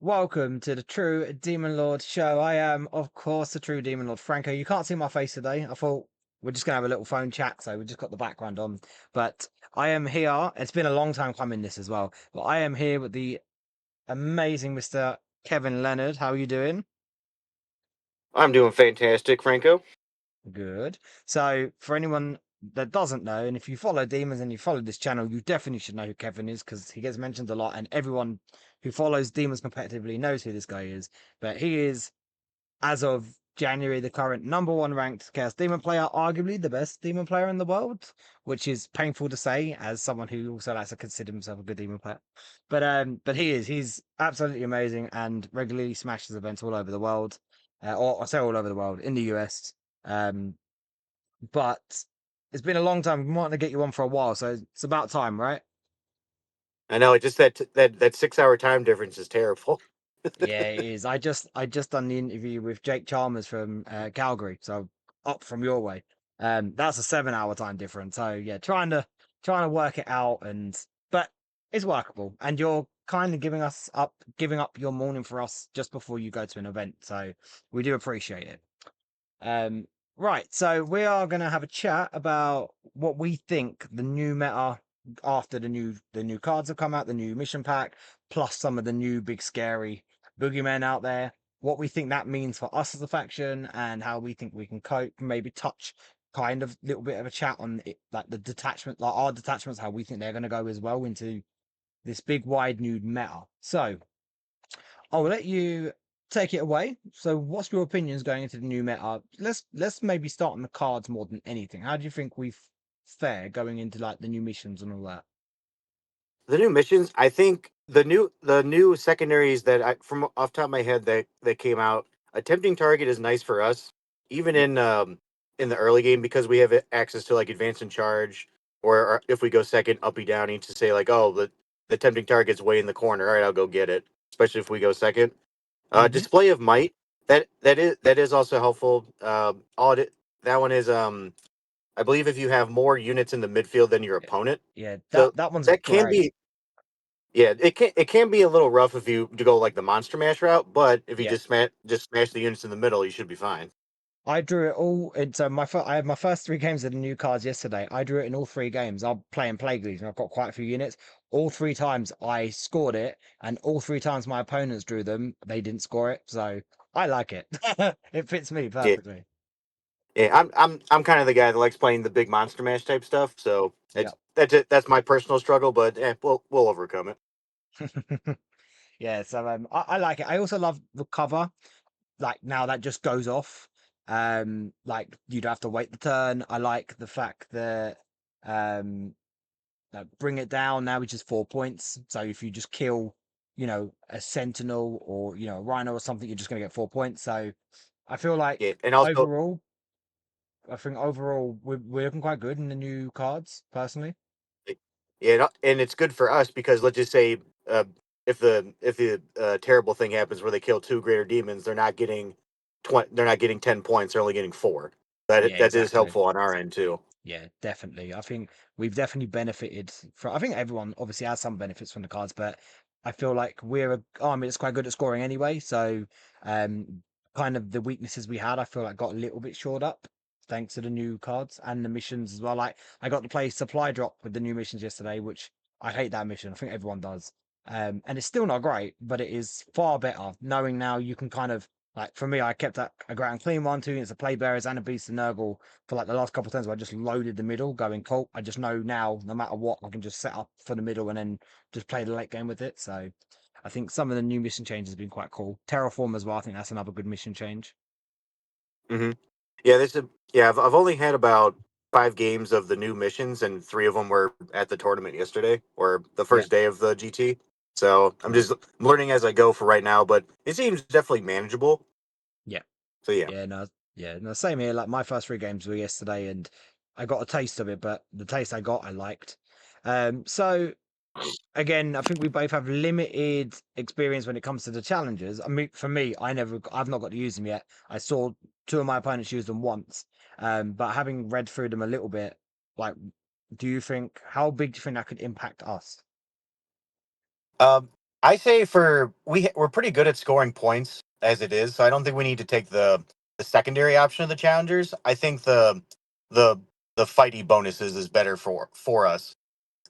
welcome to the True Demon Lord show. I am, of course, the True Demon Lord Franco. You can't see my face today. I thought we're just gonna have a little phone chat, so we just got the background on. But I am here. It's been a long time coming this as well. But I am here with the amazing Mr. Kevin Leonard. How are you doing? I'm doing fantastic, Franco. Good. So, for anyone that doesn't know, and if you follow Demons and you follow this channel, you definitely should know who Kevin is because he gets mentioned a lot, and everyone who follows Demons competitively knows who this guy is. But he is, as of January, the current number one ranked Chaos Demon player, arguably the best Demon player in the world, which is painful to say as someone who also likes to consider himself a good Demon player. But he's absolutely amazing and regularly smashes events all over the world, or I say all over the world in the US. Um, but it's been a long time. We wanted to get you on for a while, so it's about time, right? I know it just that 6 hour time difference is terrible. Yeah, it is. I just done the interview with Jake Chalmers from Calgary, so up from your way. That's a 7 hour time difference. So yeah, trying to work it out, and but it's workable. And you're kind of giving up your morning for us just before you go to an event. So we do appreciate it. Um, right, so we are going to have a chat about what we think the new meta after the new cards have come out, the new mission pack, plus some of the new big scary boogeymen out there. What we think that means for us as a faction, and how we think we can cope. Maybe touch kind of little bit of a chat on it, like the detachment, like our detachments, how we think they're going to go as well into this big wide new meta. So I'll let you take it away. So, what's your opinions going into the new meta? Let's maybe start on the cards more than anything. How do you think we fare going into like the new missions and all that? The new missions, I think the new secondaries that I from off the top of my head that came out, attempting target is nice for us, even Yeah. in the early game because we have access to like advance and charge, or if we go second, uppy downy to say like, oh, the tempting target's way in the corner. All right, I'll go get it. Especially if we go second. Hmm. Display of might, that is also helpful. Audit, that one is I believe if you have more units in the midfield than your Yeah. opponent. Yeah. That So that one's that can great. be, yeah, it can be a little rough if you to go like the monster mash route, but if you Yeah. just smash the units in the middle, you should be fine. I drew it all. And so I had my first three games of the new cards yesterday. I drew it in all three games. I'm playing Plague Leagues and I've got quite a few units. All three times I scored it, and all three times my opponents drew them, they didn't score it. So I like it. It fits me Yeah, perfectly. yeah. I'm kind of the guy that likes playing the big monster mash type stuff. So Yeah. that's my personal struggle, but we'll overcome it. Yeah, so I like it. I also love the cover. Like now that just goes off. Like you don't have to wait the turn. I like the fact that um bring it down now, which is 4 points. So if you just kill, a sentinel or a rhino or something, you're just gonna get 4 points. So I feel Yeah, like and also overall, I think overall we're looking quite good in the new cards, personally. yeah, and it's good for us because let's just say uh, if the terrible thing happens where they kill two greater demons, they're not getting 10 points. They're only getting four. Yeah, That is exactly. helpful on our end too. Yeah, definitely. I think we've definitely benefited from. I think everyone obviously has some benefits from the cards, but I feel like we're a army that's quite good at scoring anyway. So, kind of the weaknesses we had, I feel like got a little bit shored up thanks to the new cards and the missions as well. Like I got to play supply drop with the new missions yesterday, which I hate that mission. I think everyone does. And it's still not great, but it is far better knowing now you can kind of like for me, I kept a ground clean one, two units of play bearers and a beast of Nurgle for like the last couple of turns where I just loaded the middle, going cool. I just know now, no matter what, I can just set up for the middle and then just play the late game with it. So I think some of the new mission changes have been quite cool. Terraform as well. I think that's another good mission change. hmm Yeah, I've only had about 5 games of the new missions, and three of them were at the tournament yesterday or the Yeah, first day of the GT. So I'm nice. just learning as I go for right now, but it seems definitely manageable. Yeah, So yeah. yeah, no, yeah, no, same here. Like my first three games were yesterday, and I got a taste of it, but the taste I got, I liked. So again, I think we both have limited experience when it comes to the challenges. I mean, for me, I've not got to use them yet. I saw two of my opponents use them once, but having read through them a little bit, like, how big do you think that could impact us? I say we're pretty good at scoring points as it is, so I don't think we need to take the secondary option of the challengers. I think the the fighty bonuses is better for us.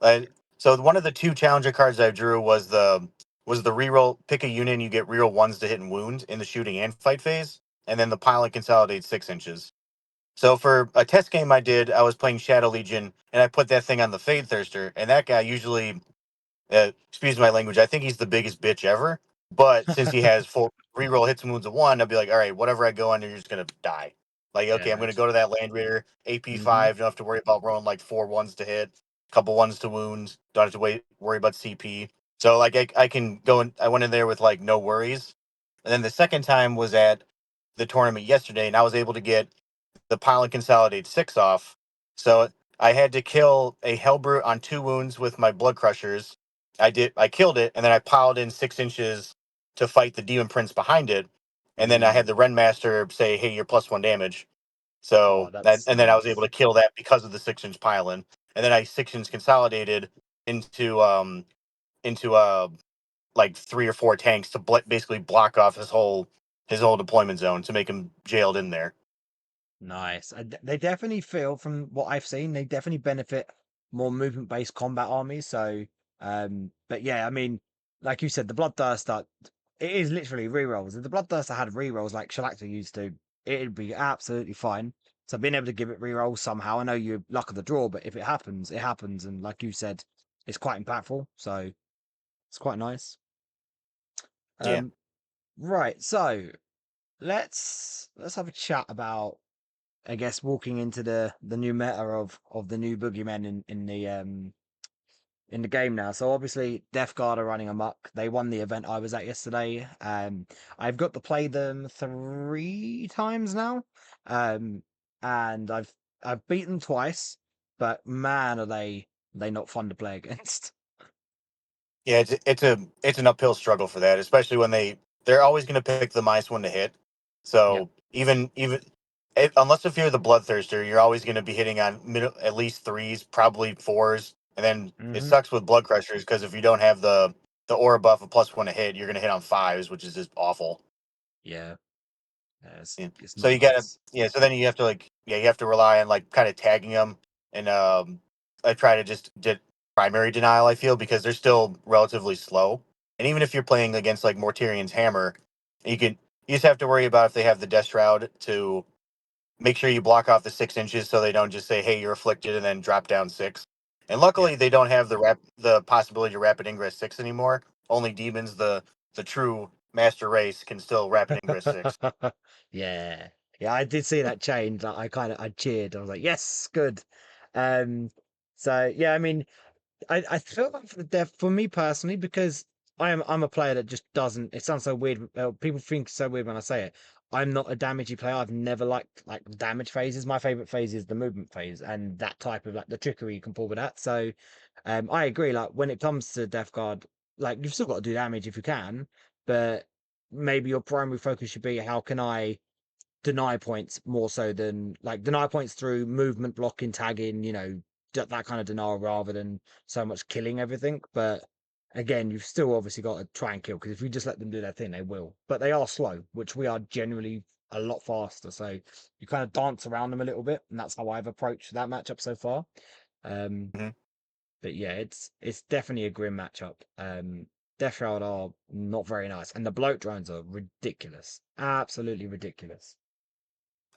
Uh, so one of the two challenger cards I drew was the reroll. Pick a unit and you get reroll ones to hit and wound in the shooting and fight phase, and then the pilot consolidates 6 inches. So for a test game I did, I was playing Shadow Legion, and I put that thing on the Fade Thirster, and that guy usually, excuse my language, I think he's the biggest bitch ever. But since he has full reroll hits and wounds of one, I'll be like, all right, whatever I go under, you're just gonna die. Like, Yeah, okay, I'm no. gonna go to that Land Raider, AP Hmm. 5, don't have to worry about rolling like 4 ones to hit, couple ones to wound, don't have to worry about CP. So like I can go and I went in there with like no worries. And then the second time was at the tournament yesterday, and I was able to get the pile and consolidate 6 off. So I had to kill a Hellbrute on 2 wounds with my blood crushers. I killed it, and then I piled in 6 inches to fight the demon prince behind it. And then I had Ooh. the Ren Master say, "Hey, you're +1 damage." Oh, So that's and then I was able nice. to kill that because of the 6 inch pile in. And then I 6 inch consolidated into like 3 or 4 tanks to basically block off his whole deployment zone to make him jailed in there. Nice. They definitely feel, from what I've seen, they definitely benefit more movement-based combat armies. So, but yeah, I mean, like you said, the Bloodthirster, it is literally rerolls. If the Bloodthirster had rerolls like Shalacta used to, it'd be absolutely fine. So being able to give it rerolls somehow, I know you're luck of the draw, but if it happens, it happens. And like you said, it's quite impactful. So it's quite nice. Yeah. Um, right. So let's have a chat about, I guess, walking into the new meta of the new boogeymen in the game now. So obviously Death Guard are running amok. They won the event I was at yesterday. I've got to play them 3 times now. Um and I've beaten them twice, but man are they not fun to play against. Yeah, it's an uphill struggle for that, especially when they're always going to pick the minus one to hit. Yep. So unless if you're the bloodthirster, you're always going to be hitting on at least threes, probably fours, and then it Hmm. sucks with blood crushers because if you don't have the aura buff of +1 to hit, you're going to hit on fives, which is just awful. Yeah. Yeah, Yeah. it's So not you gotta nice. yeah. So then you have to you have to rely on like kind of tagging them, and I try to just did primary denial. I feel because they're still relatively slow, and even if you're playing against like Mortarian's hammer, you just have to worry about if they have the Death Shroud to make sure you block off the 6 inches so they don't just say, "Hey, you're afflicted," and then drop down 6. And Yeah. luckily, they don't have the possibility of rapid ingress 6 anymore. Only demons, the true master race, can still rapid ingress 6. Yeah. Yeah, I did see that change. I cheered. I was like, yes, good. Um, so yeah, I mean, I feel like for the dev, for me personally, because I'm a player that just doesn't. It sounds so weird. People think it's so weird when I say it. I'm not a damagey player. I've never liked like damage phases. My favorite phase is the movement phase, and that type of like the trickery you can pull with that. So, I agree. Like when it comes to Death Guard, like you've still got to do damage if you can, but maybe your primary focus should be how can I deny points more so than like deny points through movement, blocking, tagging, that kind of denial rather than so much killing everything. But again, you've still obviously got to try and kill because if you just let them do their thing, they will. But they are slow, which we are generally a lot faster. So you kind of dance around them a little bit, and that's how I've approached that matchup so far. Um, Mhm. but yeah, it's definitely a grim matchup. Death Shroud are not very nice, and the bloat drones are ridiculous, absolutely ridiculous.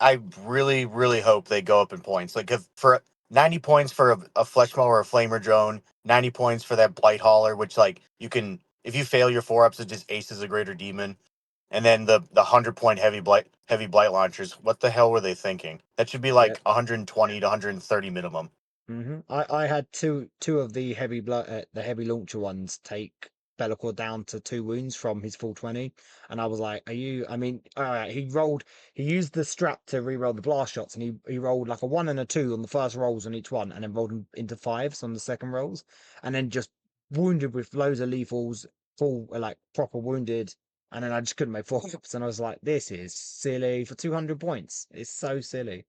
I really, really hope they go up in points. Like if for 90 points for a flesh maw or a flamer drone, 90 points for that blight hauler, which like you can if you fail your 4 ups, it just aces a greater demon. And then the 100 point heavy blight launchers. What the hell were they thinking? That should be Yeah. like 120 to 130 minimum. I had two of the the heavy launcher ones take Be'lakor down to 2 wounds from his full 20, and I was like, "Are you?" I mean, all right, he used the strap to re-roll the blast shots, and he rolled like a 1 and a 2 on the first rolls on each one, and then rolled them into fives on the second rolls, and then just wounded with loads of lethals, full like proper wounded, and then I just couldn't make 4 ups, and I was like, "This is silly for 200 points. It's so silly."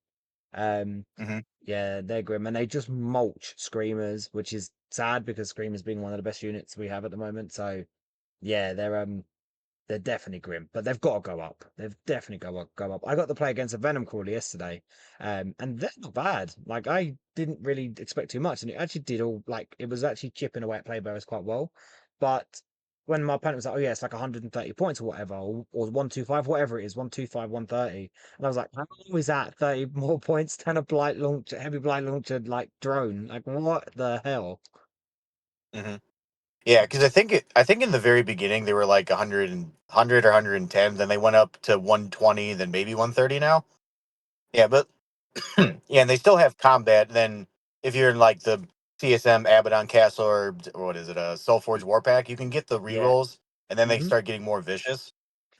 Um, Hmm. yeah, they're grim, and they just mulch Screamers, which is sad because Screamers being one of the best units we have at the moment. So Yeah, they're definitely grim, but they've got to go up. They've definitely go up. I got to play against a Venom Crawler yesterday, and they're not bad. Like I didn't really expect too much, and it actually did all like it was actually chipping away at play barriers quite well. But when my opponent was like, "Oh yeah, it's like 130 points or whatever, or 125, whatever it is, 125, 130," and I was like, "How is that 30 more points than a blight launcher, heavy blight launcher like drone? Like what the hell?" Hmm. Yeah, because I think in the very beginning they were like 100 or 110. Then they went up to 120, then maybe 130 now. Yeah, but yeah, and they still have combat. Then if you're in like the CSM Abaddon Castle or what is it, Soulforge Warpack, you can get the Yeah. rerolls, and then they Hmm. start getting more vicious.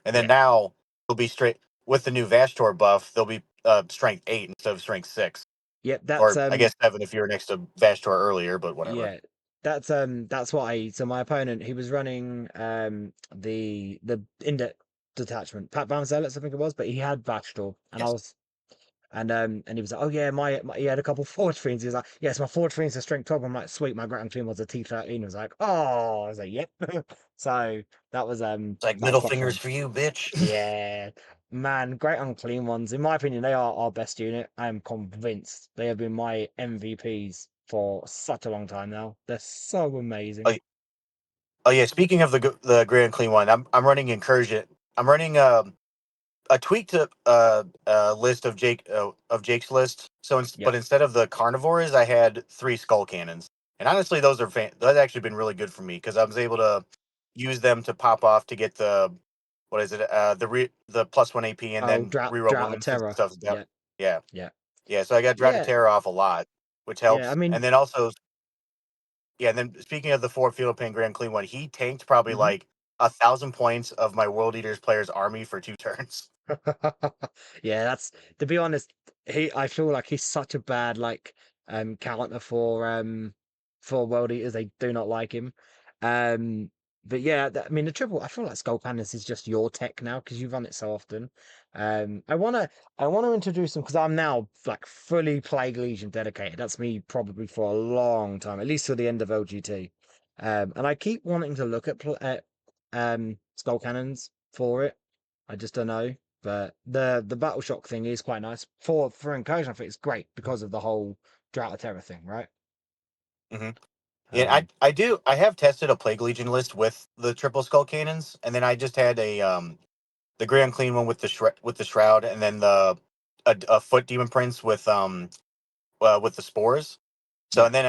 And then Yeah. now they'll be straight with the new Vashtor buff. They'll be strength 8 instead of strength 6, Yep. That's or I guess 7 if you were next to Vashtor earlier. But whatever. Yeah, that's what I so my opponent he was running the index detachment Pat Van Zealots I think it was, but he had Bachelor and I Yes, was and he was like, oh yeah, my he had a couple forward fiends. He was like, yes, my forward fiends are strength 12. I'm like, sweet, my Grand Clean was a T13. I was like, oh, I was like, yep. So it's like that was middle quite fingers fun. for you, bitch. Yeah, man, great unclean ones. In my opinion, they are our best unit. I am convinced they have been my MVPs for such a long time now. They're so amazing. Oh, oh yeah. Speaking of the Grand Clean one, I'm running Incursion. I'm running a tweaked list of Jake's list. So, Yep. but instead of the carnivores, I had 3 skull cannons, and honestly, that's actually been really good for me because I was able to use them to pop off to get the what is it the +1 AP and Oh, then reroll Drought of bonuses and Terror. stuff. Down. Yeah, Yeah, yeah, yeah. So I got yeah, Drakatera off a lot, which yeah. I helps. mean, And then also, yeah. And then speaking of the Fort Field Pain Grand Clean one, he tanked probably mhm. like 1,000 points of my World Eaters player's army for 2 turns. Yeah, that's to be honest, I feel like he's such a bad like counter for World Eaters. They do not like him. Um but yeah, I mean the triple I feel like Skull Canvas is just your tech now because you run it so often. I wanna introduce him because I'm now like fully Plague Legion dedicated. That's me probably for a long time, at least till the end of LGT. And I keep wanting to look at Skull Cannons for it. I just don't know. But the battle shock thing is quite nice for incursion. I think it's great because of the whole Drought of Terror thing, right? Hmm. Yeah, Um, I have tested a Plague Legion list with the triple skull cannons, and then I just had the Grand Clean one with the shroud, and then a foot demon prince with the spores. So yeah. and then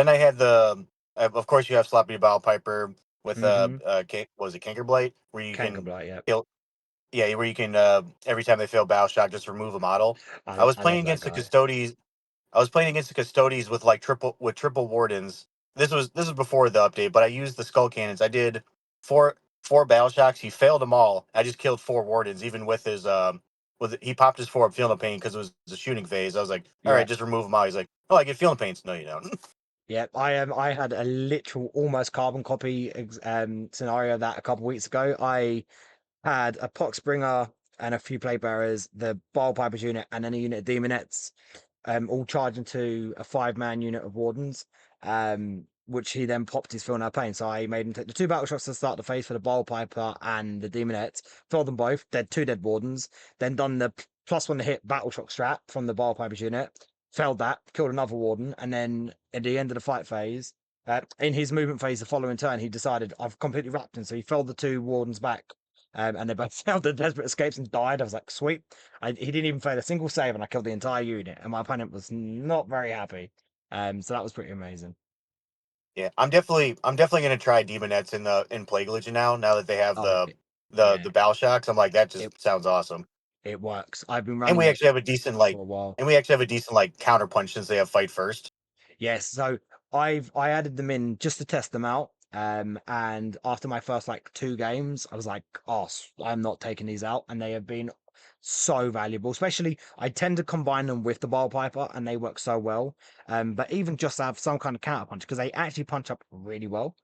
I had the of course you have Sloppy Bowel Piper with Mm-hmm. what was it, Cankerblight, where you can Blight, yeah. kill, yeah, where you can every time they fail battle shock just remove a model. I was I playing love that against the guy. Custodes. I was playing against the Custodes with like triple wardens. This was before the update, but I used the skull cannons. I did four battle shocks. He failed them all. I just killed 4 wardens, even with his he popped his 4 up feeling pain because it was a shooting phase. I was like, all Yeah. right, just remove them all. He's like, oh, I get feeling pains. No, you don't. Yeah. I had a literal almost carbon copy scenario that a couple weeks ago. I had a Poxbringer and a few plate bearers, the Bile Pipers unit, and then a unit of Demonettes, all charged into a 5-man unit of Wardens, which he then popped his Feel No Pain. So I made him take the 2 battle shots to start the phase for the Bile Piper and the Demonettes, filled them both, two dead Wardens, then done the +1 to hit battle shock strat from the Bile Piper's unit, failed that, killed another Warden, and then at the end of the fight phase, in his movement phase the following turn, he decided I've completely wrapped him, so he felled the 2 Wardens back. And they both failed the desperate escapes and died. I was like, sweet. He didn't even fail a single save, and I killed the entire unit. And my opponent was not very happy. So that was pretty amazing. Yeah, I'm definitely gonna try Demonettes in Plague Legion now that they have Oh, the yeah, battle shocks. I'm like, that it just sounds awesome. it works. I've been And running we it actually have a decent for like, a while. and we actually have a decent like counterpunch since they have fight first. Yes, so I added them in just to test them out. And after my first like 2 games, I was like, oh, I'm not taking these out, and they have been so valuable. Especially, I tend to combine them with the bile piper, and they work so well. But even just to have some kind of counter punch because they actually punch up really well.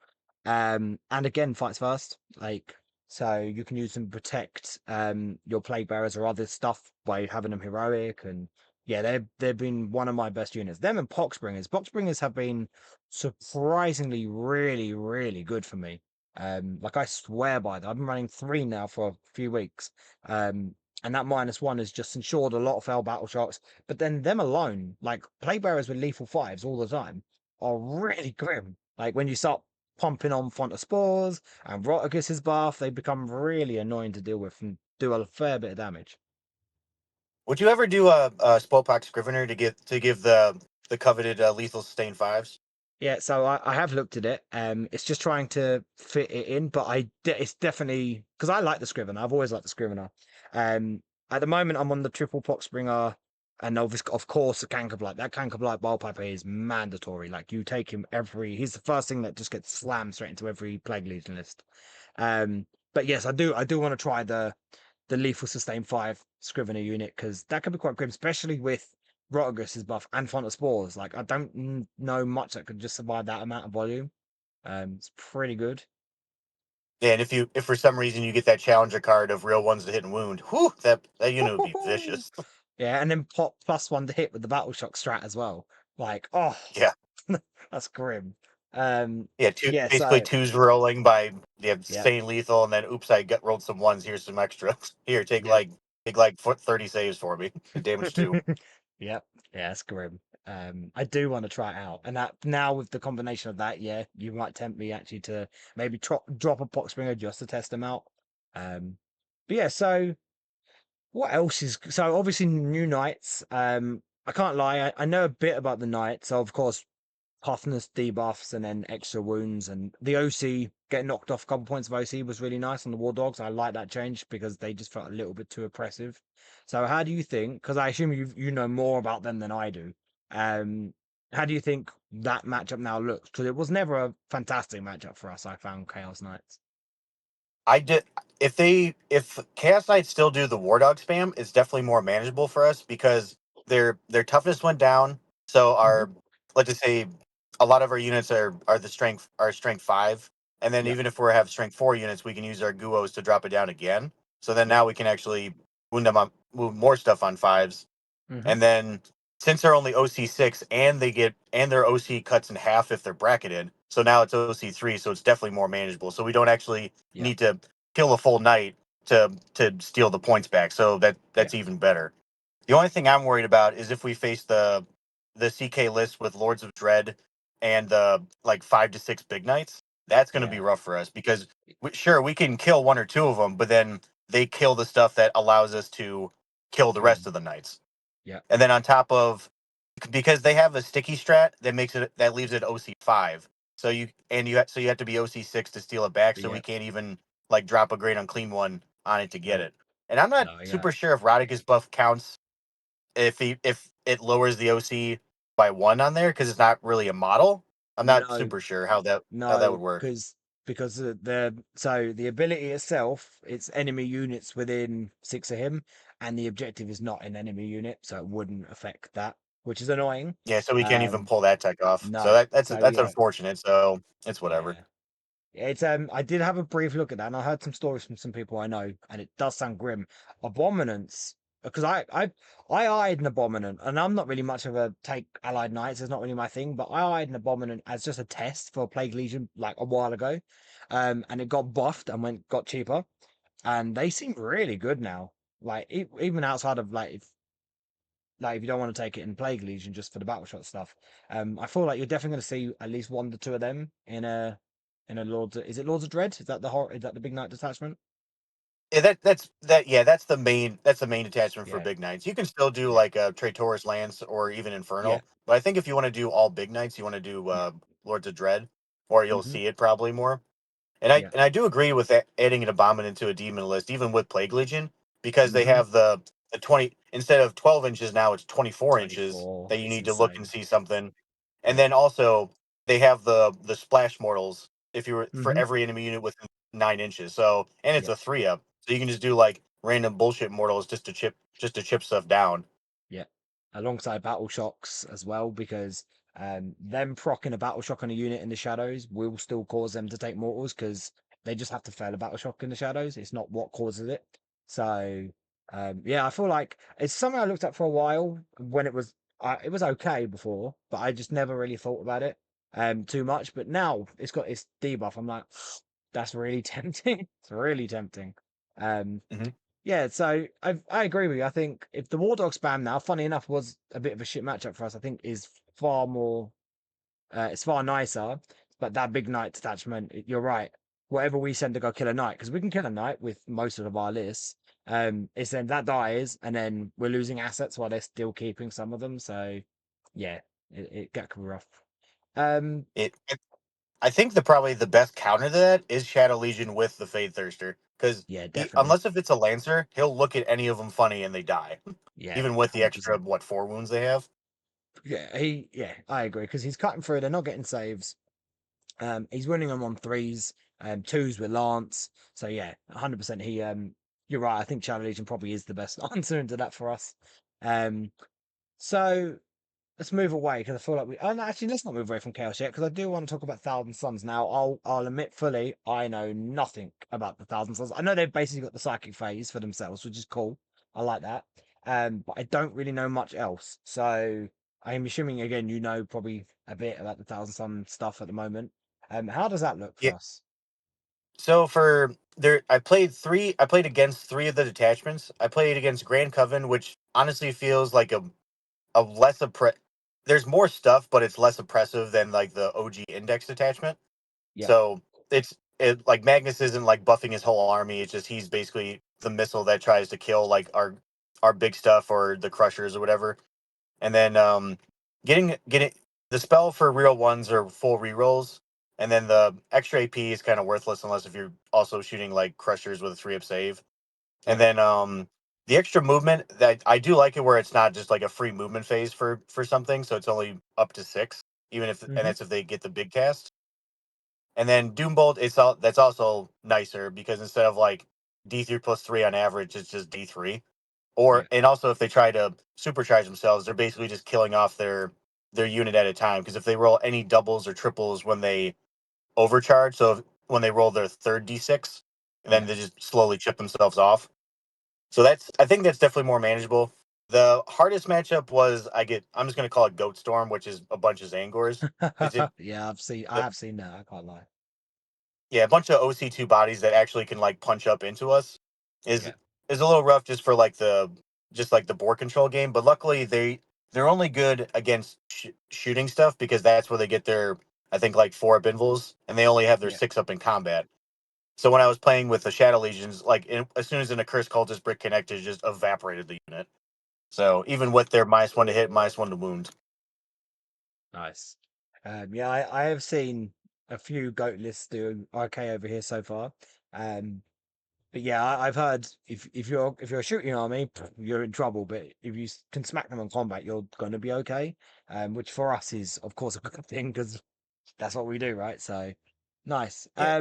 And again, fights first, like so you can use them to protect your plague bearers or other stuff by having them heroic and yeah, they've been one of my best units. Them and Poxbringers. Poxbringers have been surprisingly really, really good for me. Like I swear by that. I've been running 3 now for a few weeks. And that -1 has just ensured a lot of failed battle shocks. But then them alone, like plague bearers with lethal fives all the time, are really grim. Like when you start pumping on Font of Spores and Rotigus's buff, they become really annoying to deal with and do a fair bit of damage. Would you ever do a Spellpox Scrivener to give the coveted lethal sustain fives? Yeah, so I have looked at it. It's just trying to fit it in, but it's definitely because I like the Scrivener. I've always liked the Scrivener. Um, at the moment, I'm on the triple pot springer, and of course the Cankerblight. That Cankerblight Bile Piper is mandatory. Like you take him every. He's the first thing that just gets slammed straight into every Plague Legion list. But yes, I do want to try the lethal sustain 5 Scrivener unit because that could be quite grim, especially with Rotigus's buff and Font of Spores. Like I don't know much that could just survive that amount of volume. It's pretty good. Yeah, and if for some reason you get that challenger card of real ones to hit and wound, whew, that unit would be vicious. Yeah, and then pop +1 to hit with the Battle Shock strat as well. Like, oh, Yeah, that's grim. yeah, Yeah, basically so twos rolling by yeah, sustain lethal, and then oops, I got rolled some ones. Here's some extra. Here, yep. take like 30 saves for me. Damage two. Yep. Yeah, it's grim. I do want to try it out. And that now with the combination of that, yeah, you might tempt me actually to maybe drop a Pox Springer just to test them out. Um, but yeah, so what else is so obviously new knights. I can't lie, I know a bit about the knights. So of course toughness debuffs and then extra wounds and the OC getting knocked off a couple points of OC was really nice on the War Dogs. I like that change because they just felt a little bit too oppressive. So how do you think? Because I assume you know more about them than I do. Um, how do you think that matchup now looks? Because it was never a fantastic matchup for us. I found Chaos Knights. I did if Chaos Knights still do the War Dog spam, it's definitely more manageable for us because their toughness went down. So Hmm. our let's just say a lot of our units are the strength 5, and then Yep. even if we have strength 4 units, we can use our Guos to drop it down again. So then Yep. now we can actually move more stuff on fives. Hmm. And then since they're only OC6 and their OC cuts in half if they're bracketed, so now it's OC3, so it's definitely more manageable. So we don't actually Yep. need to kill a full knight to steal the points back. So Yeah. that's even better. The only thing I'm worried about is if we face the CK list with Lords of Dread and the like 5 to 6 big knights, that's going to be Yeah. rough for us because sure we can kill one or two of them, but then they kill the stuff that allows us to kill the Kill rest them. of the knights. Yep. And then on top of because they have a sticky strat that leaves it OC5. So you have to be OC6 to steal it back. So we Yep. can't even like drop a great unclean one on it to get Nope. it. And I'm not No. Yeah. super sure if Rodica's buff counts if it lowers the OC by 1 on there because it's not really a model. I'm not No. super sure how that would No, work. because the ability itself, it's enemy units within 6 of him, and the objective is not an enemy unit, so it wouldn't affect that, which is annoying. Yeah, so we can't even Um, pull that tech off. So no, so that's yeah, unfortunate. So it's whatever. yeah. It's I did have a brief look at that, and I heard some stories from some people I know, and it does sound grim. Abominants, because I eyed an abominant, and I'm not really much of a take allied knights. It's not really my thing, but I eyed an abominant as just a test for Plague Legion like a while ago, and it got buffed and got cheaper, and they seem really good now. Like even outside of like if you don't want to take it in Plague Legion just for the battle shot stuff, I feel like you're definitely going to see at least 1 to 2 of them in a Lords. Is it Lords of Dread? Is that the Is that the big knight detachment? Yeah, that's the main attachment for Yeah, big knights. You can still do yeah, like a Praetorius Lance or even yeah, Infernal, but I think if you want to do all big knights, you want to do yeah. Lords of Dread, or you'll Hmm. see it probably more. And Yeah, I do agree with adding an abominant to a demon list, even with Plague Legion, because they hmm. have the 20 instead of 12 inches now it's 24 inches 24. that you It's need to look and insane. see something, and Yeah. then also they have the splash mortals if you were for Hmm. every enemy unit within 9 inches. So and it's Yeah. a 3 up, so you can just do like random bullshit mortals just to chip stuff down. Yeah, alongside battle shocks as well, because them procking a battle shock on a unit in the shadows will still cause them to take mortals because they just have to fail a battle shock in the shadows. It's not what causes it. So yeah, I feel like it's something I looked at for a while when it was okay before, but I just never really thought about it too much. But now it's got its debuff. I'm like, that's really tempting. It's really tempting. Um, Hmm. yeah, so I agree with you. I think if the War Dog spam now, funny enough, was a bit of a shit matchup for us. I think is far more, it's far nicer. But that big knight detachment, you're right. Whatever we send to go kill a knight, because we can kill a knight with most of our lists. It's then that dies, and then we're losing assets while they're still keeping some of them. So yeah, it got rough. Um, It I think the probably the best counter to that is Shadow Legion with the Fade Thirster because yeah, he, definitely. unless if it's a Lancer, he'll look at any of them funny and they die, Yeah, even with the extra 100%. what 4 wounds they have. Yeah, I agree because he's cutting through. They're not getting saves. He's winning them on threes, twos with Lance. So yeah, 100%. You're right. I think Shadow Legion probably is the best answer into that for us. Um, so let's move away because I feel like we. Oh, no, actually, let's not move away from Chaos yet because I do want to talk about Thousand Suns now. I'll admit fully, I know nothing about the Thousand Suns. I know they've basically got the psychic phase for themselves, which is cool. I like that. But I don't really know much else. So I'm assuming again, you know probably a bit about the Thousand Sun stuff at the moment. How does that look for Yeah. us? So for there, I played three. I played against three of the detachments. I played against Grand Coven, which honestly feels like a less oppre- There's more stuff, but it's less oppressive than like the OG Index detachment. Yeah, So like Magnus isn't like buffing his whole army. It's just he's basically the missile that tries to kill like our big stuff or the crushers or whatever. And then getting the spell for real ones are full rerolls, and then the extra AP is kind of worthless unless if you're also shooting like crushers with a 3-up save. And yeah. then the extra movement that I do like it where it's not just like a free movement phase for something, so it's only up to 6, even if and Hmm. that's if they get the big cast. And then Doombolt, it's all that's also nicer because instead of like D3 plus 3 on average, it's just D3. Or Yeah, and also if they try to supercharge themselves, they're basically just killing off their unit at a time. Because if they roll any doubles or triples when they overcharge, so when they roll their third D6, and then yeah. they just slowly chip themselves off. So I think that's definitely more manageable. The hardest matchup was I'm just gonna call it Goat Storm, which is a bunch of Zangors. Because it Yeah, I the have seen that. I can't lie. Yeah, a bunch of OC2 bodies that actually can like punch up into us is Yeah, is a little rough just for like the board control game. But luckily they're only good against shooting stuff because that's where they get their I think like 4-up invuls and they only have their yeah. 6-up in combat. So when I was playing with the Shadow Legions, like as soon as an accursed cultist brick connected, just evaporated the unit. So even with their -1 to hit, -1 to wound. Nice. Yeah, I have seen a few goat lists do okay over here so far. Um, but yeah, I've heard if you're a shooting army, you're in trouble. But if you can smack them in combat, you're going to be okay. Which for us is of course a good thing because that's what we do, right? So nice. Yeah.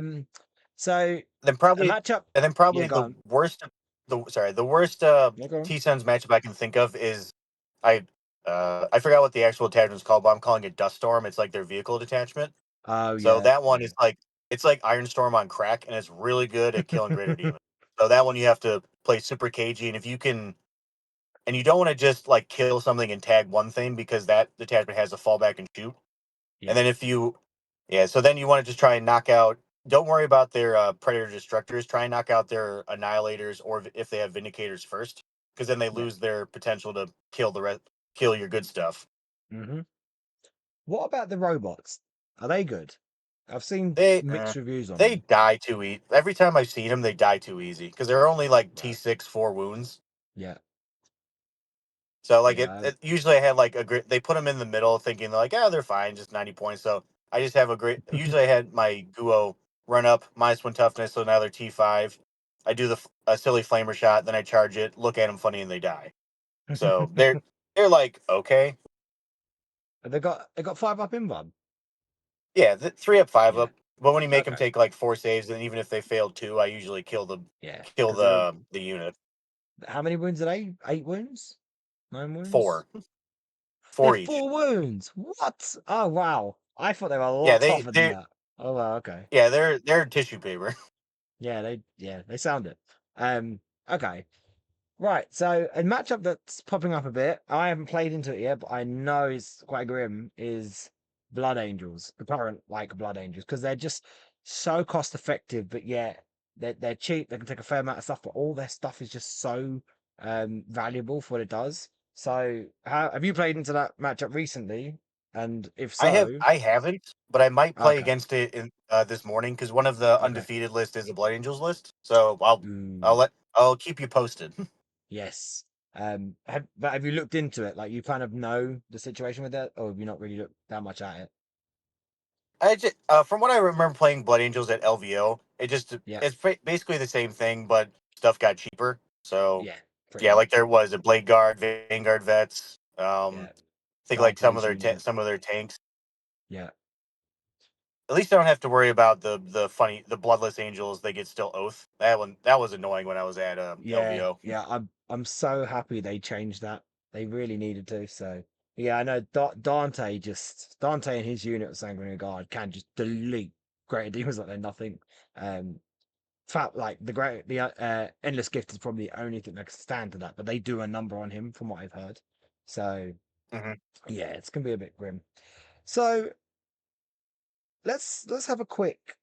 So Then a probably matchup. and then Yeah, probably go on. the worst Yeah, go on. T Suns matchup I can think of is I I forgot what the actual attachment's called, but I'm calling it Dust Storm. It's like their vehicle detachment. Oh So yeah, that one is like it's like Iron Storm on crack, and it's really good at killing greater yeah, demons. So that one you have to play super cagey, and if you can, and you don't want to just like kill something and tag one thing because that detachment has a fallback and shoot. And yeah, then if you, yeah, so then you want to just try and knock out. Don't worry about their predator destructors. Try and knock out their annihilators, or if they have vindicators first, because then they yeah. lose their potential to kill your good stuff. Hmm. What about the robots? Are they good? I've seen They mixed reviews on they them. die too easy. Every time I've seen them, they die too easy because they're only like Right. T6 4 wounds. Yeah. So like Yeah. usually I had like a great. They put them in the middle, thinking like, ah, they're fine, just 90 points. So I just have a great. Usually I had my Guo run up -1 toughness, so now they're T5. I do a silly flamer shot, then I charge it, look at them funny, and they die. So they're like okay, They got 5 up in one. yeah, 3-up, five Yeah. up. But when you make them Okay. take like 4 saves, and even if they fail two, I usually Yeah. kill Because they're the unit. how many wounds are they? 8 wounds? 9 wounds? Four, They're four each. 4 wounds. What? Oh wow. I thought they were a Yeah, lot tougher than that. Oh wow, okay. they're tissue paper. Yeah, they sound it. Okay. Right, so a matchup that's popping up a bit, I haven't played into it yet, but I know is quite grim, is Blood Angels, the current like Blood Angels, because they're just so cost effective, but yet they're cheap. They can take a fair amount of stuff, but all their stuff is just so valuable for what it does. So, how have you played into that matchup recently? And if so, I haven't, but I might play okay, against it in this morning because one of the okay, undefeated list is a Blood Angels list. So ooh, I'll keep you posted. yes. Have you looked into it? Like you kind of know the situation with that, or have you not really looked that much at it? I just, from what I remember playing Blood Angels at LVO, Yeah, it's basically the same thing, but stuff got cheaper. So yeah, pretty yeah, like much. there was a Blade Guard, Vanguard vets. Yeah, I think like Dante's unit. some of their tanks. Yeah. At least I don't have to worry about the Bloodless Angels. They get still oath. That was annoying when I was at Yeah, LVO. yeah, I'm so happy they changed that. They really needed to. So yeah, I know Dante and his unit of Sanguinary Guard can just delete Greater Demons like they're nothing. Um, fact like the Endless Gift is probably the only thing that can stand to that, but they do a number on him from what I've heard. So Hmm. yeah, it's gonna be a bit grim. So let's have a quick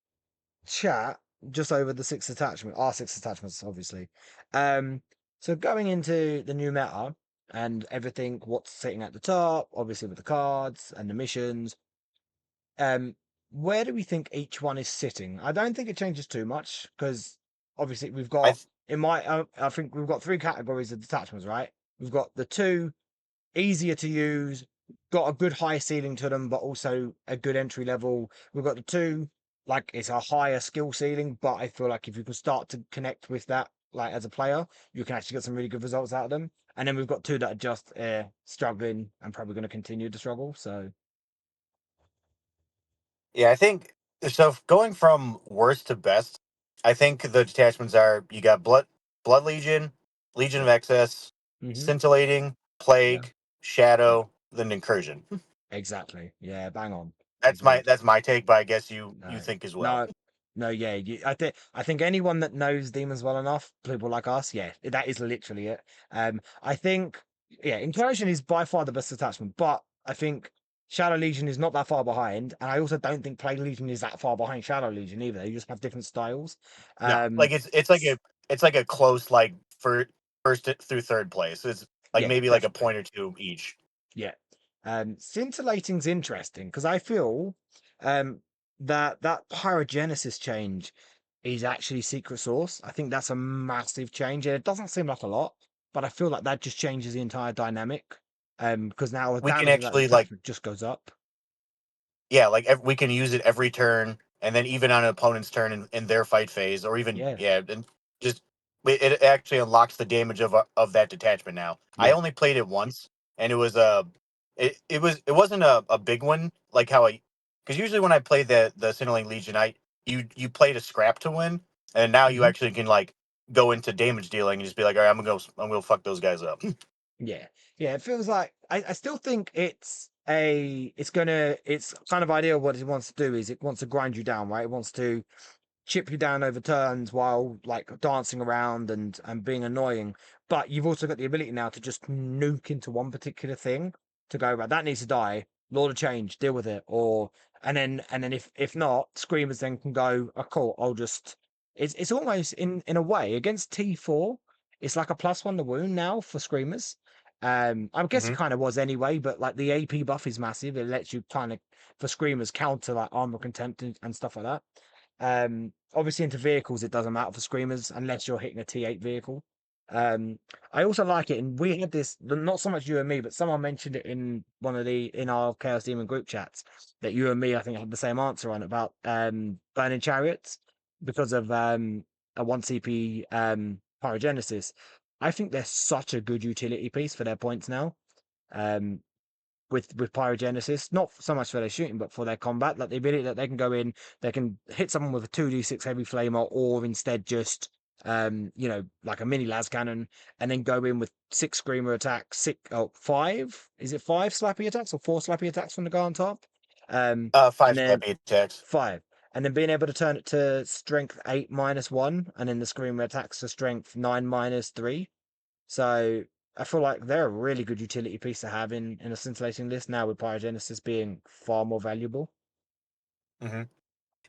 chat just over the our six attachments, obviously. Um, so going into the new meta and everything, what's sitting at the top, obviously with the cards and the missions. Um, where do we think each one is sitting? I don't think it changes too much because obviously we've I got I think we've got three categories of detachments, right? We've got the two easier to use, got a good high ceiling to them, but also a good entry level. We've got the two, like it's a higher skill ceiling, but I feel like if you can start to connect with that, like as a player, you can actually get some really good results out of them. And then we've got two that are just struggling and probably going to continue to struggle. So Yeah, I think so. Going from worst to best, I think the detachments are you got Blood Legion, Legion of yeah, Excess, hmm Scintillating, yeah, Plague, yeah, Shadow, then Incursion. exactly. Yeah, bang on. Agreed. That's my take, but I guess you No, think as well. no, no. Yeah, I think anyone that knows demons well enough, people like us, yeah, that is literally it. I think, yeah, incursion is by far the best attachment, but I think Shadow Legion is not that far behind, and I also don't think Plague Legion is that far behind Shadow Legion either. They just have different styles. No, Um, it's like a close like for through third place. It's like yeah, maybe like a definitely. point or two each. Yeah. Scintillating's interesting because I feel um that pyrogenesis change is actually secret source. I think that's a massive change. And it doesn't seem like a lot, but I feel like that just changes the entire dynamic. Because now the We can damage of that actually like detachment just goes up. yeah, like we can use it every turn, and then even on an opponent's turn in their fight phase, or even Yeah, yeah, and just it actually unlocks the damage of that detachment. Now, I yeah, only played it once, and it wasn't a big one like how I because usually when I play the Signaling Legion, you played a scrap to win, and now you hmm actually can like go into damage dealing and just be like, all right, I'm gonna fuck those guys up. yeah, yeah. It feels like I still think it's kind of ideal. What it wants to do is it wants to grind you down, right? It wants to chip you down over turns while like dancing around and being annoying. But you've also got the ability now to just nuke into one particular thing to go, right, that needs to die. Lord of Change, deal with it. Or and then if not, Screamers then can go, oh cool, I'll just it's almost in a way against T4, it's like a +1 to wound now for Screamers. I guess it Hmm. kind of was anyway, but like the AP buff is massive. It lets you kind of for Screamers counter like armor contempt and stuff like that. Obviously into vehicles, it doesn't matter for screamers unless you're hitting a T8 vehicle. Um, I also like it, and we had this not so much you and me, but someone mentioned it in one of the in our Chaos Demon group chats that you and me, I think, had the same answer on about burning chariots because of a 1 CP pyrogenesis. I think they're such a good utility piece for their points now. Um, with pyrogenesis, not so much for their shooting, but for their combat. Like the ability that they can go in, they can hit someone with a 2d6 heavy flamer, or instead just like a mini las cannon, and then go in with 6 screamer attacks, five. Is it 5 slappy attacks or 4 slappy attacks from the guy on top? And Five then slappy attacks. five. And then being able to turn it to strength 8 -1, and then the screamer attacks to strength 9 -3. So I feel like they're a really good utility piece to have in a scintillating list now with pyrogenesis being far more valuable. Hmm.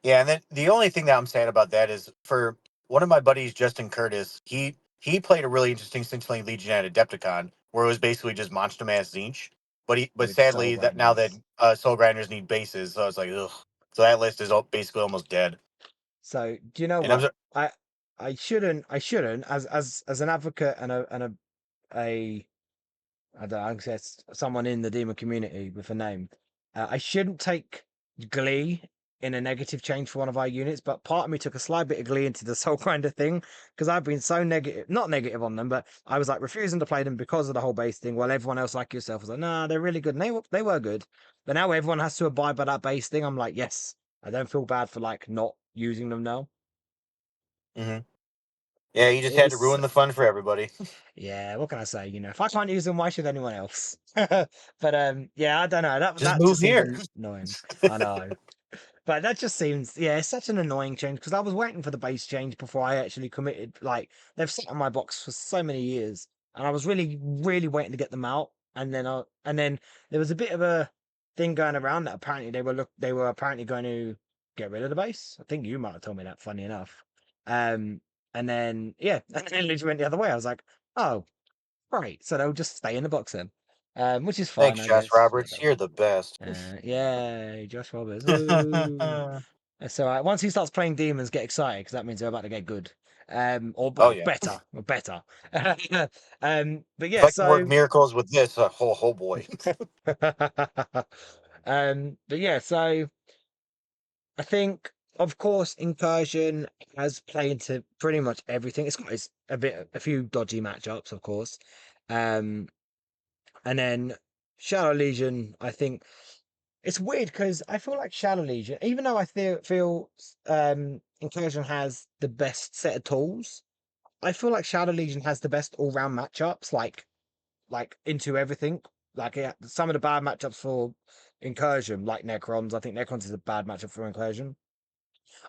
Yeah, and then the only thing that I'm sad about that is for one of my buddies, Justin Curtis. He played a really interesting Scintillating Legion at Adepticon, where it was basically just Monster Mass Zinch. But with Soul sadly, that now that Grinders. Soul Grinders need bases, so I was like, ugh. So that list is basically almost dead. So do you know And I'm what? so- I shouldn't as an advocate and a I don't know, I guess someone in the demon community with a name. I shouldn't take glee in a negative change for one of our units, but part of me took a slight bit of glee into the soul grinder thing because I've been so negative, not negative on them, but I was like refusing to play them because of the whole base thing. While everyone else, like yourself, was like, nah, they're really good. And they were good, but now everyone has to abide by that base thing. I'm like, yes, I don't feel bad for like not using them now. Mhm. Yeah, you just had to It's ruin the fun for everybody. Yeah, what can I say? If I can't use them, why should anyone else? But yeah, I don't know. That Just that move just seems here. annoying. I know. But that just seems, yeah, it's such an annoying change because I was waiting for the base change before I actually committed. Like they've sat on my box for so many years, and I was really, really waiting to get them out. And then there was a bit of a thing going around that apparently they were apparently going to get rid of the base. I think you might have told me that. Funny enough. Um, and then yeah, and then it literally went the other way. I was like, oh, right. So they'll just stay in the box then, which is fine, Thanks, I Josh guess. Roberts. You're the best. Yay, Josh Roberts. Ooh. Oh That's all right. Once he starts playing demons, get excited because that means they're about to get good. Or well, yeah. better, or better. But If yeah, I can work so miracles with this, oh boy. but yeah, so I think of course incursion has played into pretty much everything. It's a few dodgy matchups, of course. Um, and then Shadow Legion, I think it's weird because I feel like Shadow Legion, even though I feel Incursion has the best set of tools, I feel like Shadow Legion has the best all round matchups, like into everything. Like yeah, some of the bad matchups for Incursion, like Necrons, I think Necrons is a bad matchup for Incursion.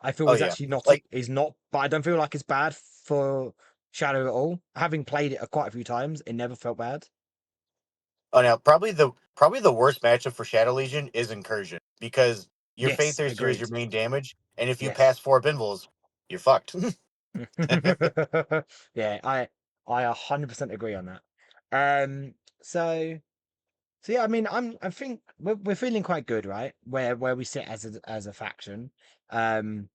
I feel Oh is yeah. actually not Like is not, but I don't feel like it's bad for Shadow at all. Having played it quite a few times, it never felt bad. oh now probably the worst matchup for Shadow Legion is Incursion because your Faith Yes, Thirster is your agreed. main damage, and if you pass Yes. 4 Binvals, you're fucked. Yeah, I 100% agree on that. Um, so so yeah, I mean, I think we're feeling quite good, right? Where we sit as a faction. Um,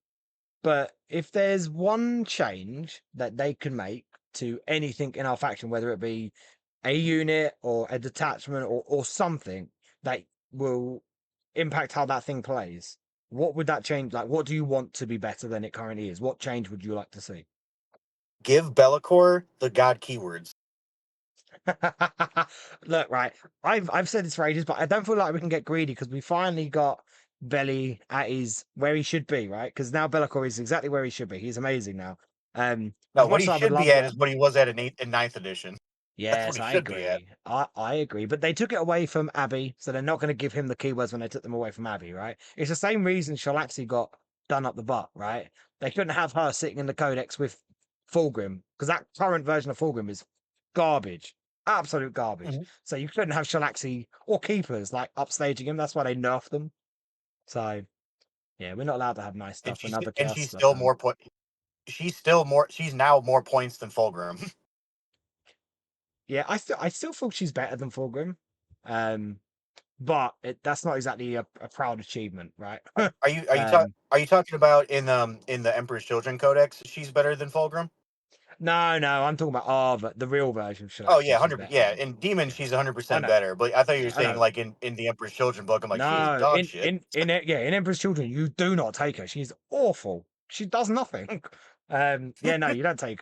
but if there's one change that they can make to anything in our faction, whether it be a unit or a detachment or something that will impact how that thing plays, what would that change? Like, what do you want to be better than it currently is? What change would you like to see? Give Be'lakor the god keywords. Look, right. I've said this for ages, but I don't feel like we can get greedy because we finally got Belly at his where he should be, right? Because now Bellacore is exactly where he should be. He's amazing now. No, As what much he as I would should be love at that. is what he was at in ninth edition. That's what Yes, he I should be at. agree. I agree. But they took it away from Abby, so they're not going to give him the keywords when they took them away from Abby, right? It's the same reason Shalaxi got done up the butt, right? They couldn't have her sitting in the codex with Fulgrim, because that current version of Fulgrim is garbage. Absolute garbage. Mhm. So you couldn't have Shalaxi or keepers like upstaging him. That's why they nerfed them. So yeah, we're not allowed to have nice And stuff. Another chaos she's stuff. still more point. She's now more points than Fulgrim. I still feel she's better than Fulgrim. Um, but that's not exactly a proud achievement, right? um, Are you talking about in the Emperor's Children Codex? She's better than Fulgrim. no, I'm talking about the real version of Oh Shalaxi. yeah, She's 100. better Yeah, than. in Demon Yeah, she's 100 I percent know. better. But I thought you were Yeah, I saying know. like in the Emperor's Children book. I'm like she is No, dog in shit. in in it, yeah, in Emperor's Children, you do not take her. She's awful. She does nothing. Yeah, no, you don't take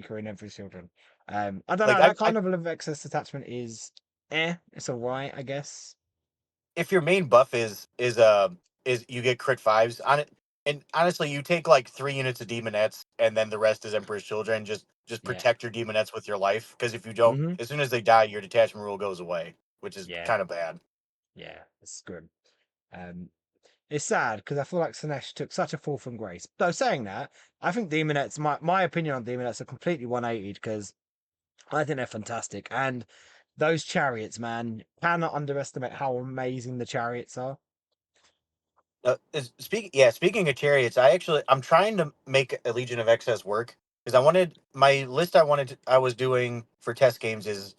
her in Emperor's Children. I don't Like know. That I kind of level of excess attachment is, it's alright, I guess. if your main buff is you get crit fives on it, and honestly you take like 3 units of demonettes and then the rest is Emperor's Children. Just Yeah. protect your demonettes with your life because if you don't, Hmm. as soon as they die, your detachment rule goes away, which is Yeah. kind of bad. Yeah. It's good. Um, It's sad because I feel like Slaanesh took such a fall from grace. Though saying that, I think Demonettes, my opinion on Demonettes are completely 180 because I think they're fantastic. And those chariots, man, cannot underestimate how amazing the chariots are. Speaking of chariots, I'm trying to make a Legion of Excess work because my list. I was doing for test games is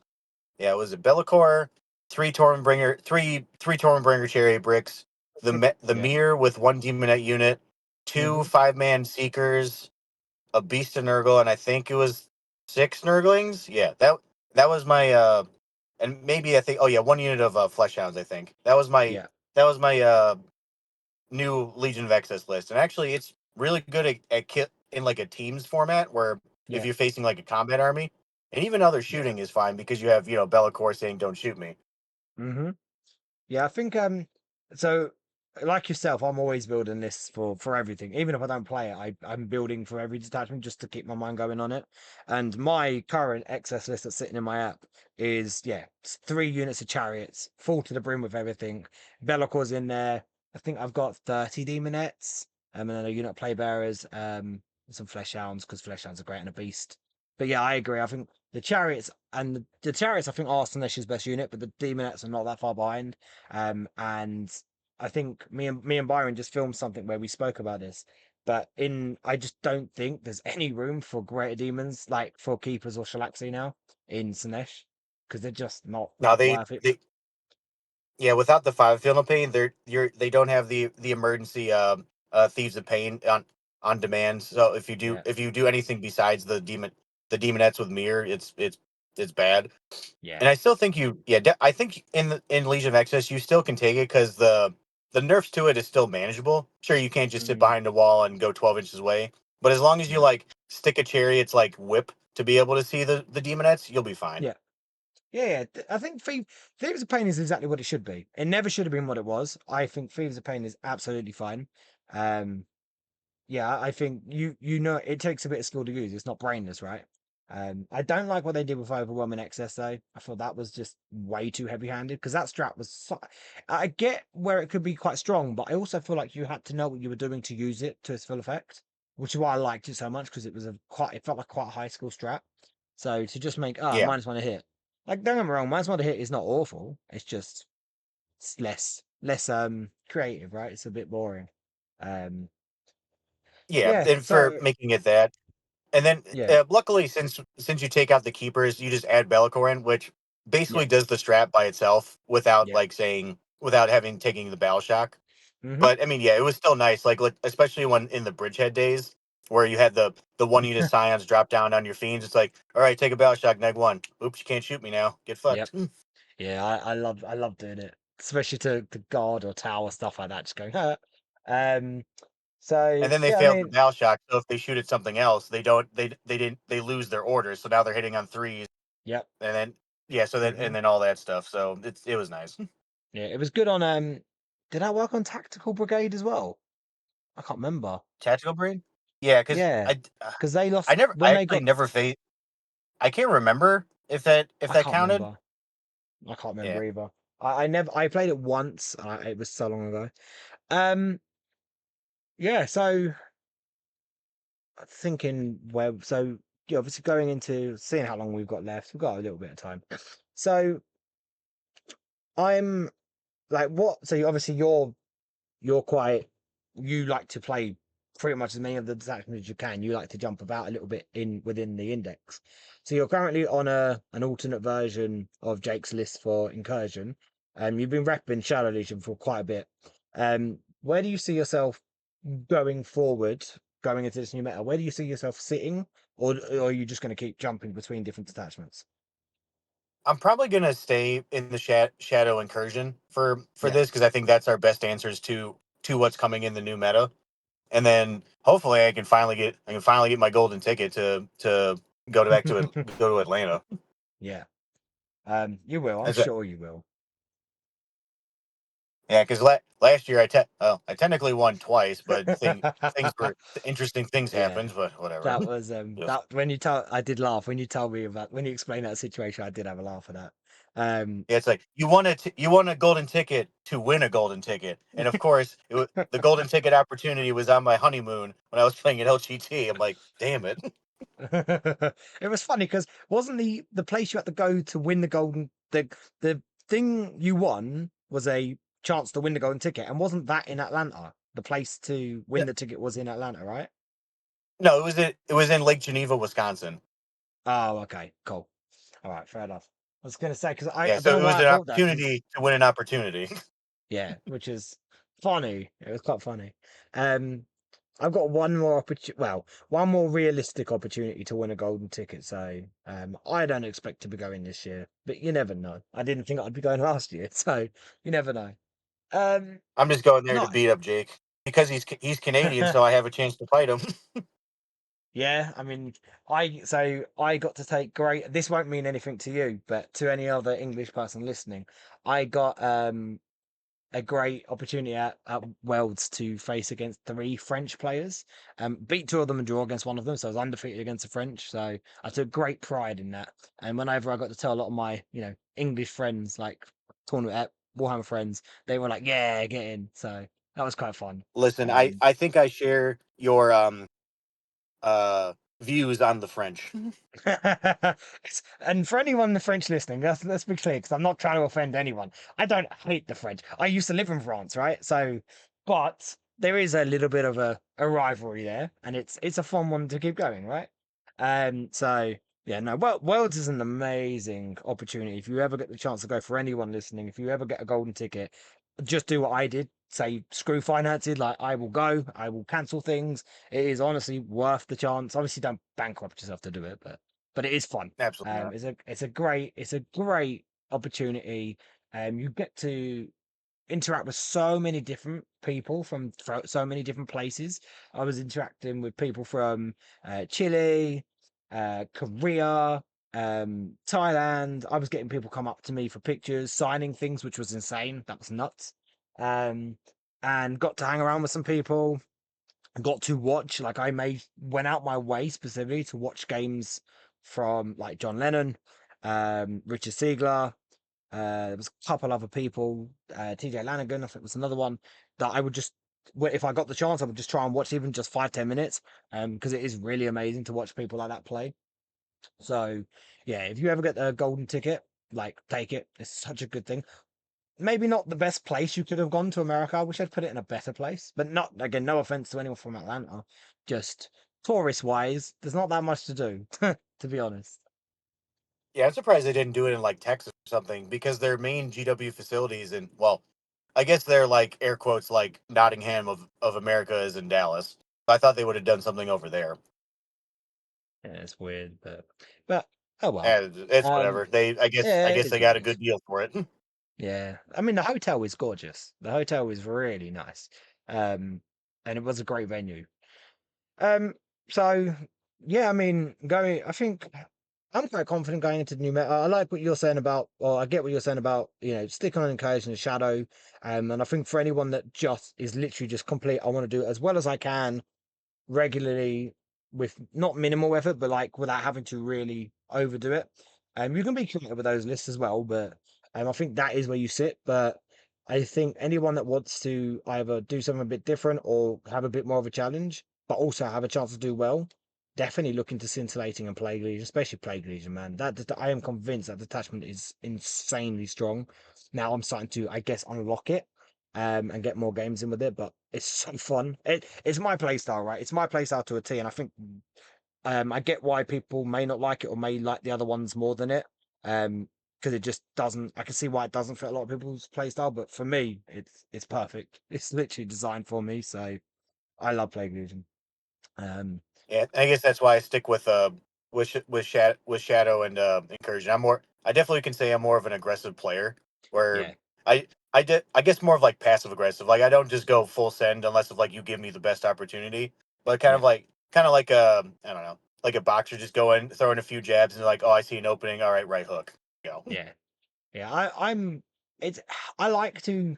it was a Bellicor, three Tormbringer chariot bricks, the Yeah. mirror with one demonette unit, two Hmm. 5-man seekers, a beast of Nurgle, and I think it was six Nurglings. Yeah, that was my and maybe I think oh yeah, one unit of flesh hounds. I think Yeah. that was my new Legion of Excess list, and actually, it's really good at in like a teams format where if Yeah. you're facing like a combat army, and even other Yeah. shooting is fine because you have Bellacore saying "Don't shoot me." Hmm. Yeah, I think so like yourself, I'm always building lists for everything. Even if I don't play it, I'm building for every detachment just to keep my mind going on it. And my current excess list that's sitting in my app is it's 3 units of chariots, full to the brim with everything. Bellacor's in there. I think I've got 30 demonettes, and then a unit of play bearers, some flesh hounds, because flesh hounds are great and a beast. But yeah, I agree. I think the chariots I think are Slaanesh's best unit, but the demonettes are not that far behind. And I think me and Byron just filmed something where we spoke about this. But I just don't think there's any room for greater demons like for keepers or Shalaxi now in Slaanesh because they're just not Now worth it. they yeah, without the five field of pain, they don't have the emergency thieves of pain on demand. So Yeah, if you do anything besides the demonettes with mirror, it's bad. yeah, And I still think I think in Legion of Excess you still can take it because the nerfs to it is still manageable. Sure, you can't just sit mm, behind a wall and go 12 inches away, but as long as you yeah, like stick a chariot's like whip to be able to see the demonettes, you'll be fine. yeah. Yeah, yeah. I think Thieves of Pain is exactly what it should be. It never should have been what it was. I think Thieves of Pain is absolutely fine. Um, Yeah, I think it takes a bit of skill to use. It's not brainless, right? I don't like what they did with overwhelming excess though. I thought that was just way too heavy-handed because that strat was. I get where it could be quite strong, but I also feel like you had to know what you were doing to use it to its full effect, which is why I liked it so much because it felt like quite a high skill strat. So to just make Yeah, -1 to hit, like don't get me wrong, -1 to hit is not awful. It's less creative, right? It's a bit boring. Um, yeah, yeah. and for So making it that. And then, yeah. luckily, since you take out the keepers, you just add Be'lakor in, which Yeah. basically does the strat by itself Yeah. without having taking the battle shock. Hmm. But I mean, yeah, it was still nice. Especially when in the bridgehead days where you had the one unit scions drop down on your fiends. It's like, all right, take a battle shock, neg one. Oops, you can't shoot me now. Get Yep. fucked. Yeah, I love doing it, especially to guard or tower stuff like that. Just going, huh. Um. So And then they yeah, I failed the mean, battle shock. So if they shoot at something else, they didn't they lose their orders. So now they're hitting on threes, yep. and then yeah, so then Hmm. and then all that stuff. So it was nice. Yeah, it was good on. Did I work on Tactical Brigade as well? I can't remember. Tactical brain? Yeah, because Yeah, because they lost I when they actually got. never faced. I can't remember if I that can't counted. remember. I can't Yeah, remember either. I never. I played it once. It was so long ago. Um. Yeah. So thinking where yeah, obviously going into seeing how long we've got left, we've got a little bit of time. So I'm like what so obviously you're quite you like to play pretty much as many of the detachments as you can. You like to jump about a little bit in within the index. So you're currently on an alternate version of Jake's list for incursion. You've been repping Shadow Legion for quite a bit. Where do you see yourself going forward, going into this new meta? Where do you see yourself sitting, or are you just going to keep jumping between different detachments? I'm probably gonna stay in the shadow incursion for Yeah. this because I think that's our best answers to what's coming in the new meta. And then hopefully I can finally get my golden ticket to go to Atlanta. Yeah. You will. I'm As a, sure you will. yeah, because last year I technically won twice, but things were interesting things Yeah. happened, but whatever. That was Just that when you tell I did laugh when you told me about when you explained that situation. I did have a laugh at that. Um, Yeah, it's like you won a golden ticket to win a golden ticket, and of course, the golden ticket opportunity was on my honeymoon when I was playing at LGT. I'm like, damn it! it was funny because wasn't the place you had to go to win the golden the thing you won was a chance to win the golden ticket. And wasn't that in Atlanta? The place to No, win the ticket was in Atlanta, right? no, it was in Lake Geneva, Wisconsin. Oh, okay, cool. All right, fair enough. I was going to say because I Yeah, don't so know it was why I an thought that because opportunity to win an opportunity. yeah, which is funny. It was quite funny. Um, I've got one more opportunity. Well, one more realistic opportunity to win a golden ticket. So I don't expect to be going this year, but you never know. I didn't think I'd be going last year, so you never know. Um, I'm just going there to not beat up Jake because he's Canadian, so I have a chance to fight him. yeah. I mean, I got to take great. This won't mean anything to you, but to any other English person listening, I got a great opportunity at Worlds to face against three French players. Beat two of them and draw against one of them, so I was undefeated against the French. So I took great pride in that. And whenever I got to tell a lot of my, English friends, like tournament Warhammer friends, they were like, "Yeah, get in." So that was quite fun. Listen, Um, I think I share your uh views on the French. and for anyone in the French listening, let's be clear, because I'm not trying to offend anyone. I don't hate the French. I used to live in France, right? So, but there is a little bit of a rivalry there, and it's a fun one to keep going, right? So yeah, no, well, Worlds is an amazing opportunity. If you ever get the chance to go, for anyone listening, if you ever get a golden ticket, just do what I did. Say screw finances, like I will go, I will cancel things. It is honestly worth the chance. Obviously, don't bankrupt yourself to do it, but it is fun. Absolutely not. It's a great opportunity. You get to interact with so many different people from so many different places. I was interacting with people from Chile, Korea, Thailand. I was getting people come up to me for pictures, signing things, which was insane. That was nuts. Um, and got to hang around with some people. Got to watch, like went out my way specifically to watch games from like John Lennon, Richard Siegler. There was a couple other people, TJ Lanigan, I think was another one that I would just, if I got the chance, I would just try and watch even just 5-10 minutes, because it is really amazing to watch people like that play. So yeah, if you ever get the golden ticket, like take it. It's such a good thing. Maybe not the best place you could have gone to America. I wish I'd put it in a better place, but not again. No offense to anyone from Atlanta, just tourist wise, there's not that much to do, to be honest. Yeah, I'm surprised they didn't do it in like Texas or something because their main GW facilities and well, I guess they're like air quotes like Nottingham of America is in Dallas. I thought they would have done something over there. Yeah, it's weird, but oh well. And it's Um, whatever. They yeah, I it guess is they what got it a good is. deal for it. Yeah, I mean the hotel is gorgeous. The hotel is really nice, um, and it was a great venue. Um, so yeah, I mean, going, I think I'm quite confident going into the new meta. I like what you're saying about, or I get what you're saying about, stick on encourage and shadow. And I think for anyone that just is literally just complete, I want to do it as well as I can regularly with not minimal effort, but like without having to really overdo it. You can be creative with those lists as well, but I think that is where you sit. But I think anyone that wants to either do something a bit different or have a bit more of a challenge, but also have a chance to do well, definitely look into scintillating and plague legion, especially plague legion, man. I am convinced that detachment is insanely strong. Now I'm starting to, I guess, unlock it and get more games in with it. But it's so fun. It's my playstyle, right? It's my playstyle to a T, and I think I get why people may not like it or may like the other ones more than it. Because it just doesn't. I can see why it doesn't fit a lot of people's playstyle, but for me, it's perfect. It's literally designed for me, so I love Plague Legion. Um, Yeah, I guess that's why I stick with Shadow and Incursion. I definitely can say I'm more of an aggressive player where yeah, I guess more of like passive aggressive. Like I don't just go full send unless if like you give me the best opportunity. But yeah, kind of like I don't know, like a boxer just going throwing a few jabs and they're like, "Oh, I see an opening. All right, right hook." Go. yeah. Yeah, I'm. It's. I like to.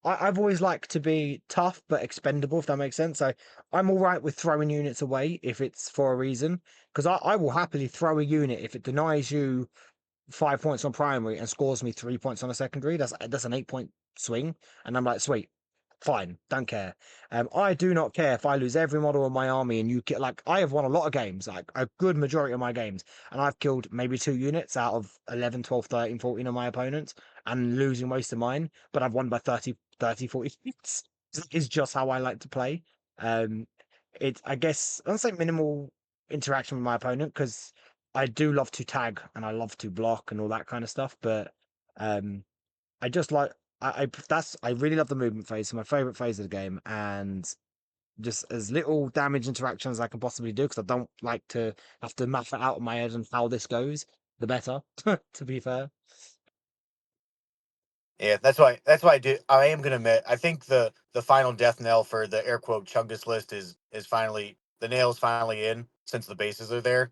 I've always liked to be tough but expendable, if that makes sense. So I'm all right with throwing units away if it's for a reason, because I will happily throw a unit if it denies you 5 points on primary and scores me 3 points on a secondary. That's an 8 point swing, and I'm like, sweet. Fine, don't care. I do not care if I lose every model in my army and you get like I have won a lot of games, like a good majority of my games, and I've killed maybe 2 units out of 11, 12, 13, 14 of my opponents and losing most of mine, but I've won by 30, 40 units. Is just how I like to play. Um, I guess I don't say minimal interaction with my opponent because I do love to tag and I love to block and all that kind of stuff, but um I just like I really love the movement phase. It's my favorite phase of the game, and just as little damage interaction as I can possibly do because I don't like to have to map it out in my head and how this goes. The better, to be fair. Yeah, that's why I am gonna admit I think the final death knell for the air quote Chungus list is finally the nail's finally in since the bases are there.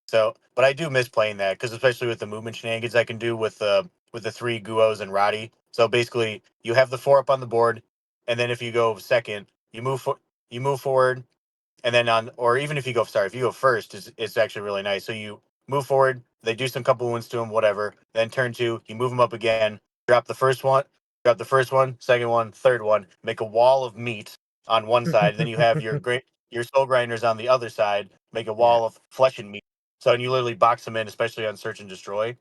So, but I do miss playing that because especially with the movement shenanigans I can do with the three Guos and Roddy. So basically, you have the four up on the board, and then if you go second, you move forward, and then on or even if you go sorry if you go first it's actually really nice, so you move forward, they do some couple wounds to him, whatever, then turn two, you move him up again, drop the first one, second one, third one, make a wall of meat on one side, then you have your soul grinders on the other side, make a Yeah. wall of flesh and meat, so and you literally box them in, especially on search and destroy.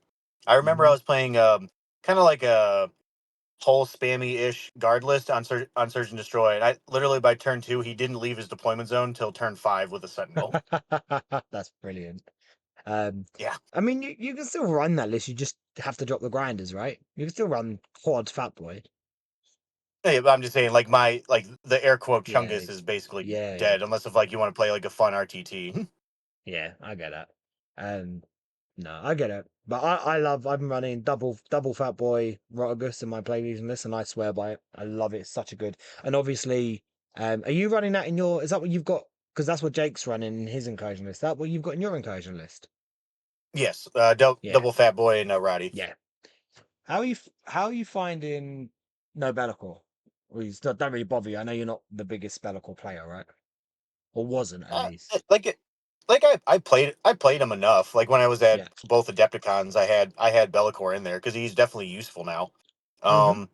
I remember I Hmm. was playing kind of like a whole spammy ish guard list on Search and Destroy. And I literally by turn two, he didn't leave his deployment zone till turn five with a Sentinel. That's brilliant. Um, Yeah. I mean, you can still run that list. You just have to drop the grinders, right? You can still run quad Fat Boy. Hey, but I'm just saying, like like the air quote Yeah, Chungus is basically yeah, yeah. dead, unless if like you want to play like a fun RTT. Yeah, I get that. Um, no, I get it. But I've been running double Fat Boy Rotagus in my playlisting list, and I swear by it. I love it. It's such a good. And obviously, are you running that in your? Is that what you've got? Because that's what Jake's running in his incursion list. That what you've got in your incursion list? Yes, Yeah, double Fat Boy and Roddy. yeah. How are you finding no Be'lakor? Well, you still don't really bother you. I know you're not the biggest Be'lakor player, right? Or wasn't at least. Like it, like I played him enough. Like when I was at Yeah. both Adepticons, I had Bellicor in there because he's definitely useful now. Mm-hmm. Um,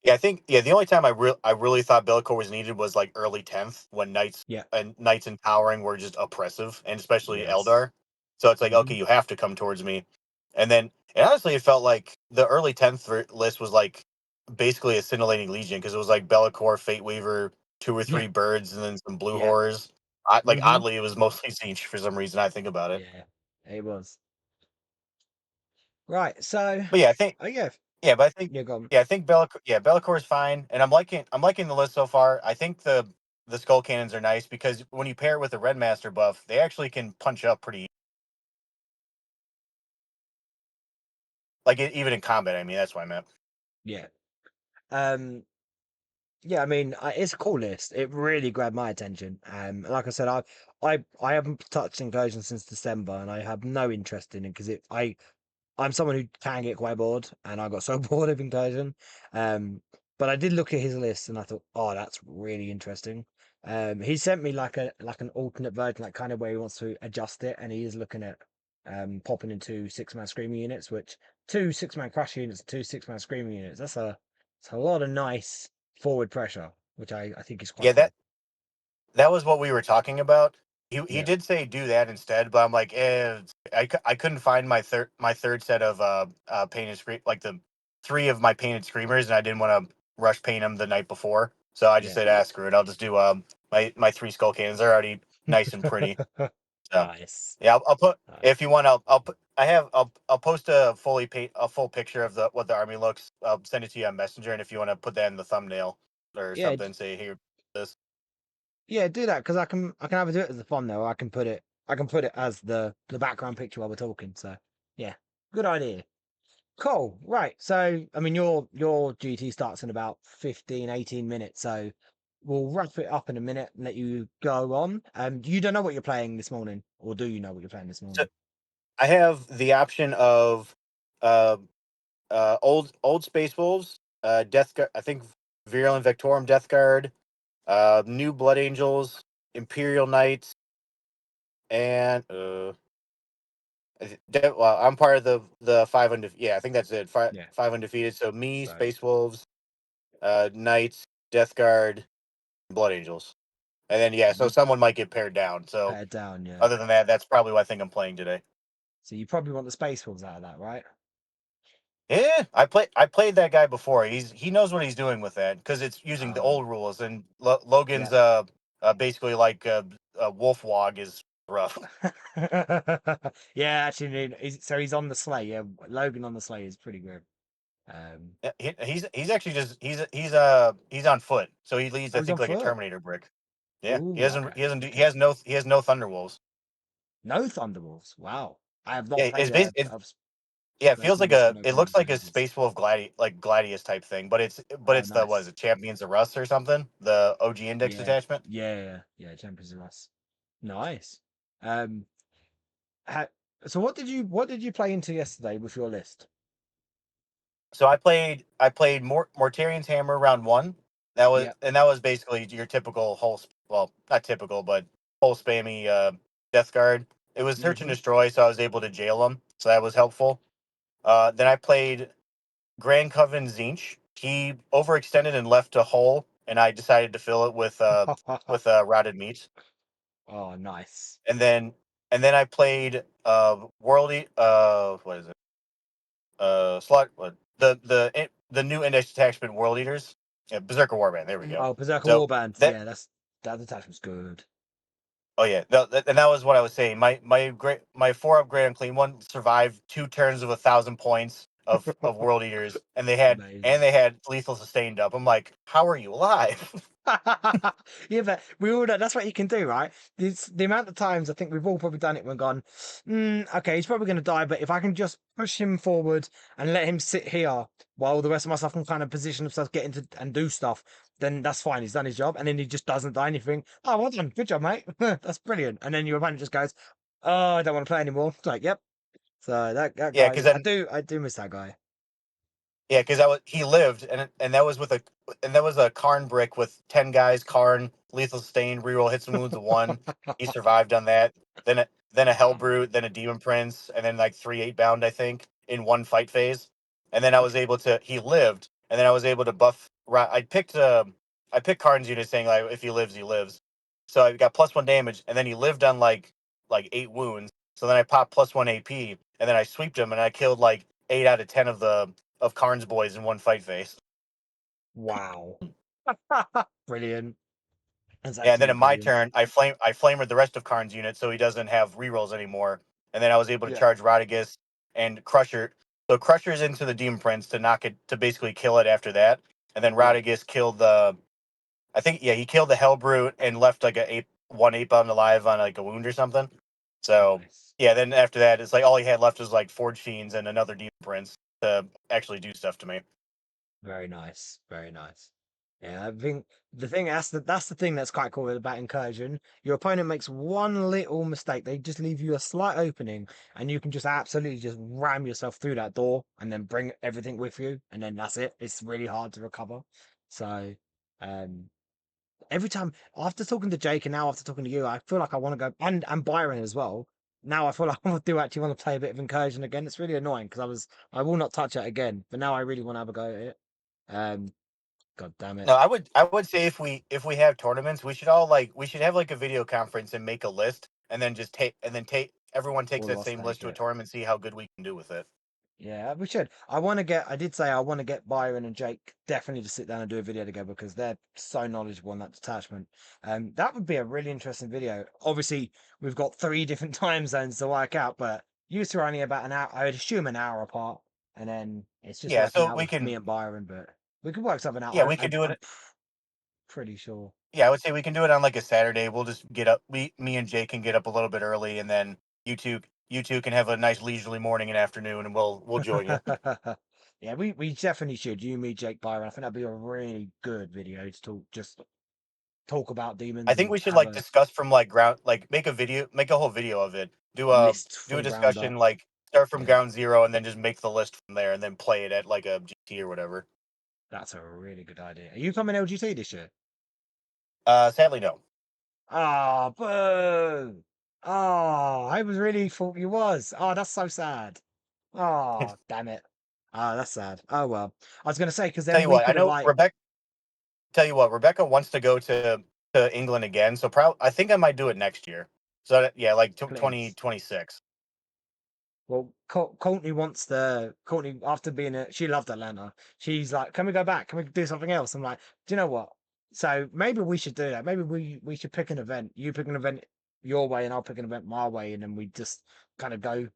Yeah, I think the only time I really thought Bellicor was needed was like early 10th when Yeah. Knights and Towering were just oppressive, and especially Yes. Eldar. So it's like, Mm-hmm. okay, you have to come towards me. And then and honestly it felt like the early 10th list was like basically a scintillating legion because it was like Bellicor, Fate Weaver, two or Yeah. three birds, and then some blue Yeah. horrors. Like Mm-hmm. oddly it was mostly Siege for some reason I think about it. Yeah. It was. Right. So, But yeah, I think oh yeah, Yeah, but I think you're gone. Bellicor is fine, and I'm liking the list so far. I think the skull cannons are nice because when you pair it with the red master buff, they actually can punch up pretty even in combat. I mean, that's what I meant. Yeah. Um. Yeah. I mean, it's a cool list. It really grabbed my attention. Like I said, I haven't touched Incursion since December, and I have no interest in it because I'm someone who can get quite bored, and I got so bored of Incursion. Um, but I did look at his list, and I thought, oh, that's really interesting. He sent me like an alternate version, like kind of where he wants to adjust it, and he is looking at popping into 6-man screaming units, which two 6-man crush units, two 6-man screaming units. It's a lot of nice forward pressure, which I think is quite Yeah, cool. that was what we were talking about. He Yeah, did say do that instead, but I'm like, I couldn't find my third set of painted screen like the three of my painted screamers, and I didn't want to rush paint them the night before, so I just yeah. said, ah, screw it, I'll just do my three skull cannons. They're already nice and pretty. So Nice, yeah, I'll put if nice. you want, I'll put I'll post a full picture of the what the army looks. I'll send it to you on Messenger, and if you want to put that in the thumbnail or Yeah, something, say here this. yeah, do that because I can either do it as a thumbnail or I can put it as the background picture while we're talking. So yeah, good idea. Cool. Right. So I mean your GT starts in about 15, 18 minutes. So we'll wrap it up in a minute and let you go on. You don't know what you're playing this morning, or do you know what you're playing this So morning? I have the option of uh old Space Wolves, Death Guard. I think Virulent Vectorum Death Guard, new Blood Angels, Imperial Knights, and well, I'm part of the five undefeated. Yeah, I think that's it. Yeah. Five undefeated. So me, So Space Wolves, Knights. Death Guard, Blood Angels, and then yeah, so You someone might get pared down. So pare it down, yeah. other than that, that's probably what I think I'm playing today. So you probably want the Space Wolves out of that, right? Yeah, I played that guy before. He knows what he's doing with that because it's using the Oh, old rules, and Logan's yeah. basically like Wolf Wog is rough. Yeah, actually, so he's on the sleigh. Yeah, Logan on the sleigh is pretty good. Um, Yeah, he's actually just he's on foot, so he leads oh, I he's think on like a foot. Terminator brick. Yeah, Ooh, okay, okay. he has no Thunderwolves. No Thunderwolves. Wow, I have not Yeah, played yeah, it feels Splatoon like with no it looks like a Thunderbolts. Space Wolf Gladius type thing, but Oh, it's the was nice. it Champions of Rust or something, the OG Index Yeah, detachment. yeah. Champions of Us. Nice. Um, ha- so what did you play into yesterday with your list? So I played Mortarian's Hammer round one. Yeah. That was basically your typical well, not typical, but whole spammy Death Guard. It was search and Hmm. destroy, so I was able to jail him, so that was helpful. Then I played Grand Coven Zinch. He overextended and left a hole, and I decided to fill it with rotted meat. Oh, nice. And then I played Worldy what is it? Slot what the new index detachment World Eaters. Yeah, Berserker Warband. There we go. Oh, Berserker So Warband. that Yeah, that attachment's good. oh yeah, and that was what I was saying. My 4-up Great Unclean one survived 2 turns of 1,000 points of World Eaters, and Amazing. they had lethal sustained up. I'm like, how are you alive? Yeah, but we all know that's what you can do, right? The amount of times I think we've all probably done it when gone, okay, he's probably going to die, but if I can just push him forward and let him sit here while the rest of my stuff can kind of position themselves, get into and do stuff, then that's fine. He's done his job, and then he just doesn't die anything. Oh, well done, good job, mate. That's brilliant. And then your opponent just goes, "Oh, I don't want to play anymore." It's like, yep. So that Yeah, guy, because I do miss that guy. yeah, because he lived, and that was and that was a Karn brick with 10 guys. Karn lethal sustain, reroll hits and wounds of one. He survived on that. Then a Hell Brute, then a Demon Prince, and then like 3 8 bound I think in one fight phase. And then he lived, and then I was able to buff. I picked Karn's unit saying like if he lives he lives. So I got +1 damage, and then he lived on like 8 wounds. So then I popped +1 AP, and then I sweeped him, and I killed like 8 out of 10 of Karn's boys in one fight phase. Wow. Brilliant. That's Yeah, and then absolutely in my brilliant. turn, I flamered the rest of Karn's unit so he doesn't have rerolls anymore. And then I was able to Yeah. charge Rodigus and Crusher. So Crusher's into the Demon Prince to knock it to basically kill it after that. And then Yeah. Rodigus killed the I think yeah, he killed the Hell Brute and left like one ape on alive on like a wound or something. So Nice. yeah, then after that it's like all he had left was like Forge Fiends and another Demon Prince to actually do stuff to me. Very nice. Very nice. Yeah, I think that's the thing that's quite cool about incursion. Your opponent makes one little mistake. They just leave you a slight opening, and you can just absolutely just ram yourself through that door and then bring everything with you, and then that's it. It's really hard to recover. So um every time after talking to Jake and now after talking to you, I feel like I want to go and Byron as well. Now I feel like I do actually want to play a bit of incursion again. It's really annoying because I will not touch it again, but now I really want to have a go at it. Um, God damn it, No, I would say if we have tournaments, we should have like a video conference and make a list, and then just take everyone takes all of that us same list take to a it. tournament, see how good we can do with it. Yeah, we should. I did say I want to get Byron and Jake definitely to sit down and do a video together because they're so knowledgeable on that detachment. That would be a really interesting video. Obviously, we've got three different time zones to work out, but you two are only about an hour, I would assume an hour apart, and then it's just Yeah, working so out with me and Byron, but we could work something out. yeah we could do I'm it. pretty sure. Yeah, I would say we can do it on like a Saturday. We'll just get up. Me and Jake can get up a little bit early, and then you two can have a nice leisurely morning and afternoon, and we'll join you. Yeah, we definitely should. You, me, Jake, Byron. I think that'd be a really good video to talk about I demons think and we should have like a discuss from like ground, like make a whole video of it. list Do a from ground discussion up. like start from Yeah, ground zero and then just make the list from there and then play it at like a GT or whatever. that's a really good idea. Are you coming LGT this year? Sadly no. Ah, boo! Oh, I was really thought you was. Oh, that's so sad. Oh, damn it. Oh, that's sad. Oh well. I was gonna say because Tell then you we what, I could have know like tell you what, Rebecca wants to go to England again, so I think I might do it next year. So yeah, like Please. 2026. Well, Courtney wants the Courtney after being she loved Atlanta. She's like, can we go back? Can we do something else? I'm like, do you know what? So maybe we should do that. Maybe we should pick an event. You pick an event your way, and I'll pick an event my way, and then we just kind of go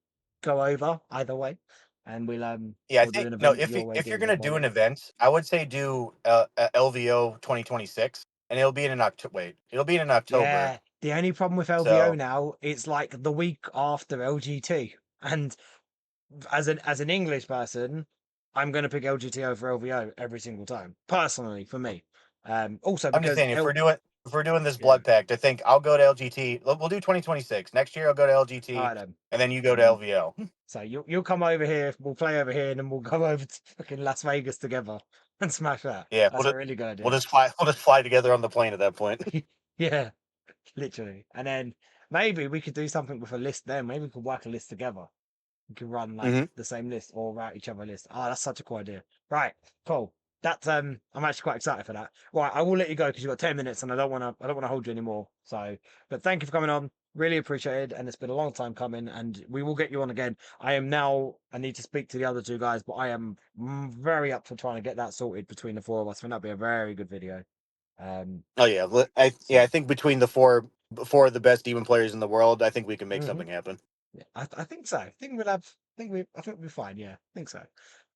over either way, and Yeah, I we'll do think an no. event your way, If do you're an event gonna my do an way. event, I would say do LVO 2026, and it'll be in an October. Wait, it'll be in October. Yeah. The only problem with LVO So now, it's like the week after LGT, and as an English person, I'm going to pick LGT over LVO every single time, personally for me. Also I'm just because saying, if we're doing this yeah, blood pact, I think I'll go to LGT. We'll do 2026 next year. I'll go to all LGT, right then, and then you go and to then LVO. so you'll come over here, we'll play over here, and then we'll go over to fucking Las Vegas together and smash that. Yeah, That's a really good we'll idea. just fly. We'll just fly together on the plane at that point. Yeah, literally. And then maybe we could do something with a list. Then maybe we could work a list together. We can run like Hmm. the same list or route each other list. Oh, that's such a cool idea. Right, cool. That's I'm actually quite excited for that. Right, I will let you go because you've got 10 minutes and I don't wanna hold you anymore. So but thank you for coming on. Really appreciated, and it's been a long time coming, and we will get you on again. I need to speak to the other two guys, but I am very up for trying to get that sorted between the four of us. I think that'd be a very good video. Um Oh yeah, so I think between the four of the best demon players in the world, I think we can make mhm. something happen. Yeah, I think so. I think we'll be fine, yeah. I think so.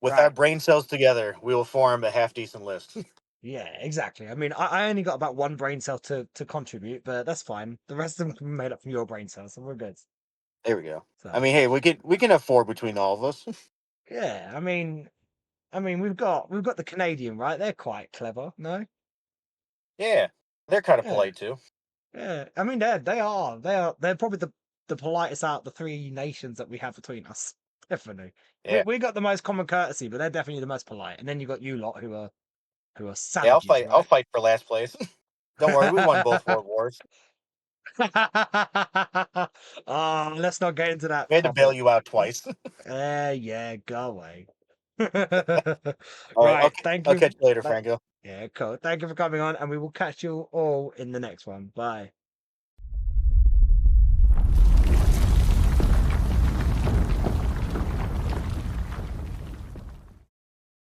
With our Right. brain cells together, we will form a half decent list. Yeah, exactly. I mean, I only got about one brain cell to contribute, but that's fine. The rest of them can be made up from your brain cells, so we're good. There we go. I So mean, hey, we can afford between all of us. yeah, I mean, we've got the Canadian, right? They're quite clever, no? Yeah, they're kind of Yeah, polite too. yeah. I mean, they're probably the politest out of the three nations that we have between us. Definitely, we Yeah, we got the most common courtesy, but they're definitely the most polite. And then you got you lot who are yeah. savages, I'll right? fight for last place. Don't worry, we won both world wars. Oh, let's not get into that We had to bail topic. you out twice. Yeah, go away. All right, Right, thank I'll you. catch you later, Franco. Yeah, cool. Thank you for coming on, and we will catch you all in the next one. Bye.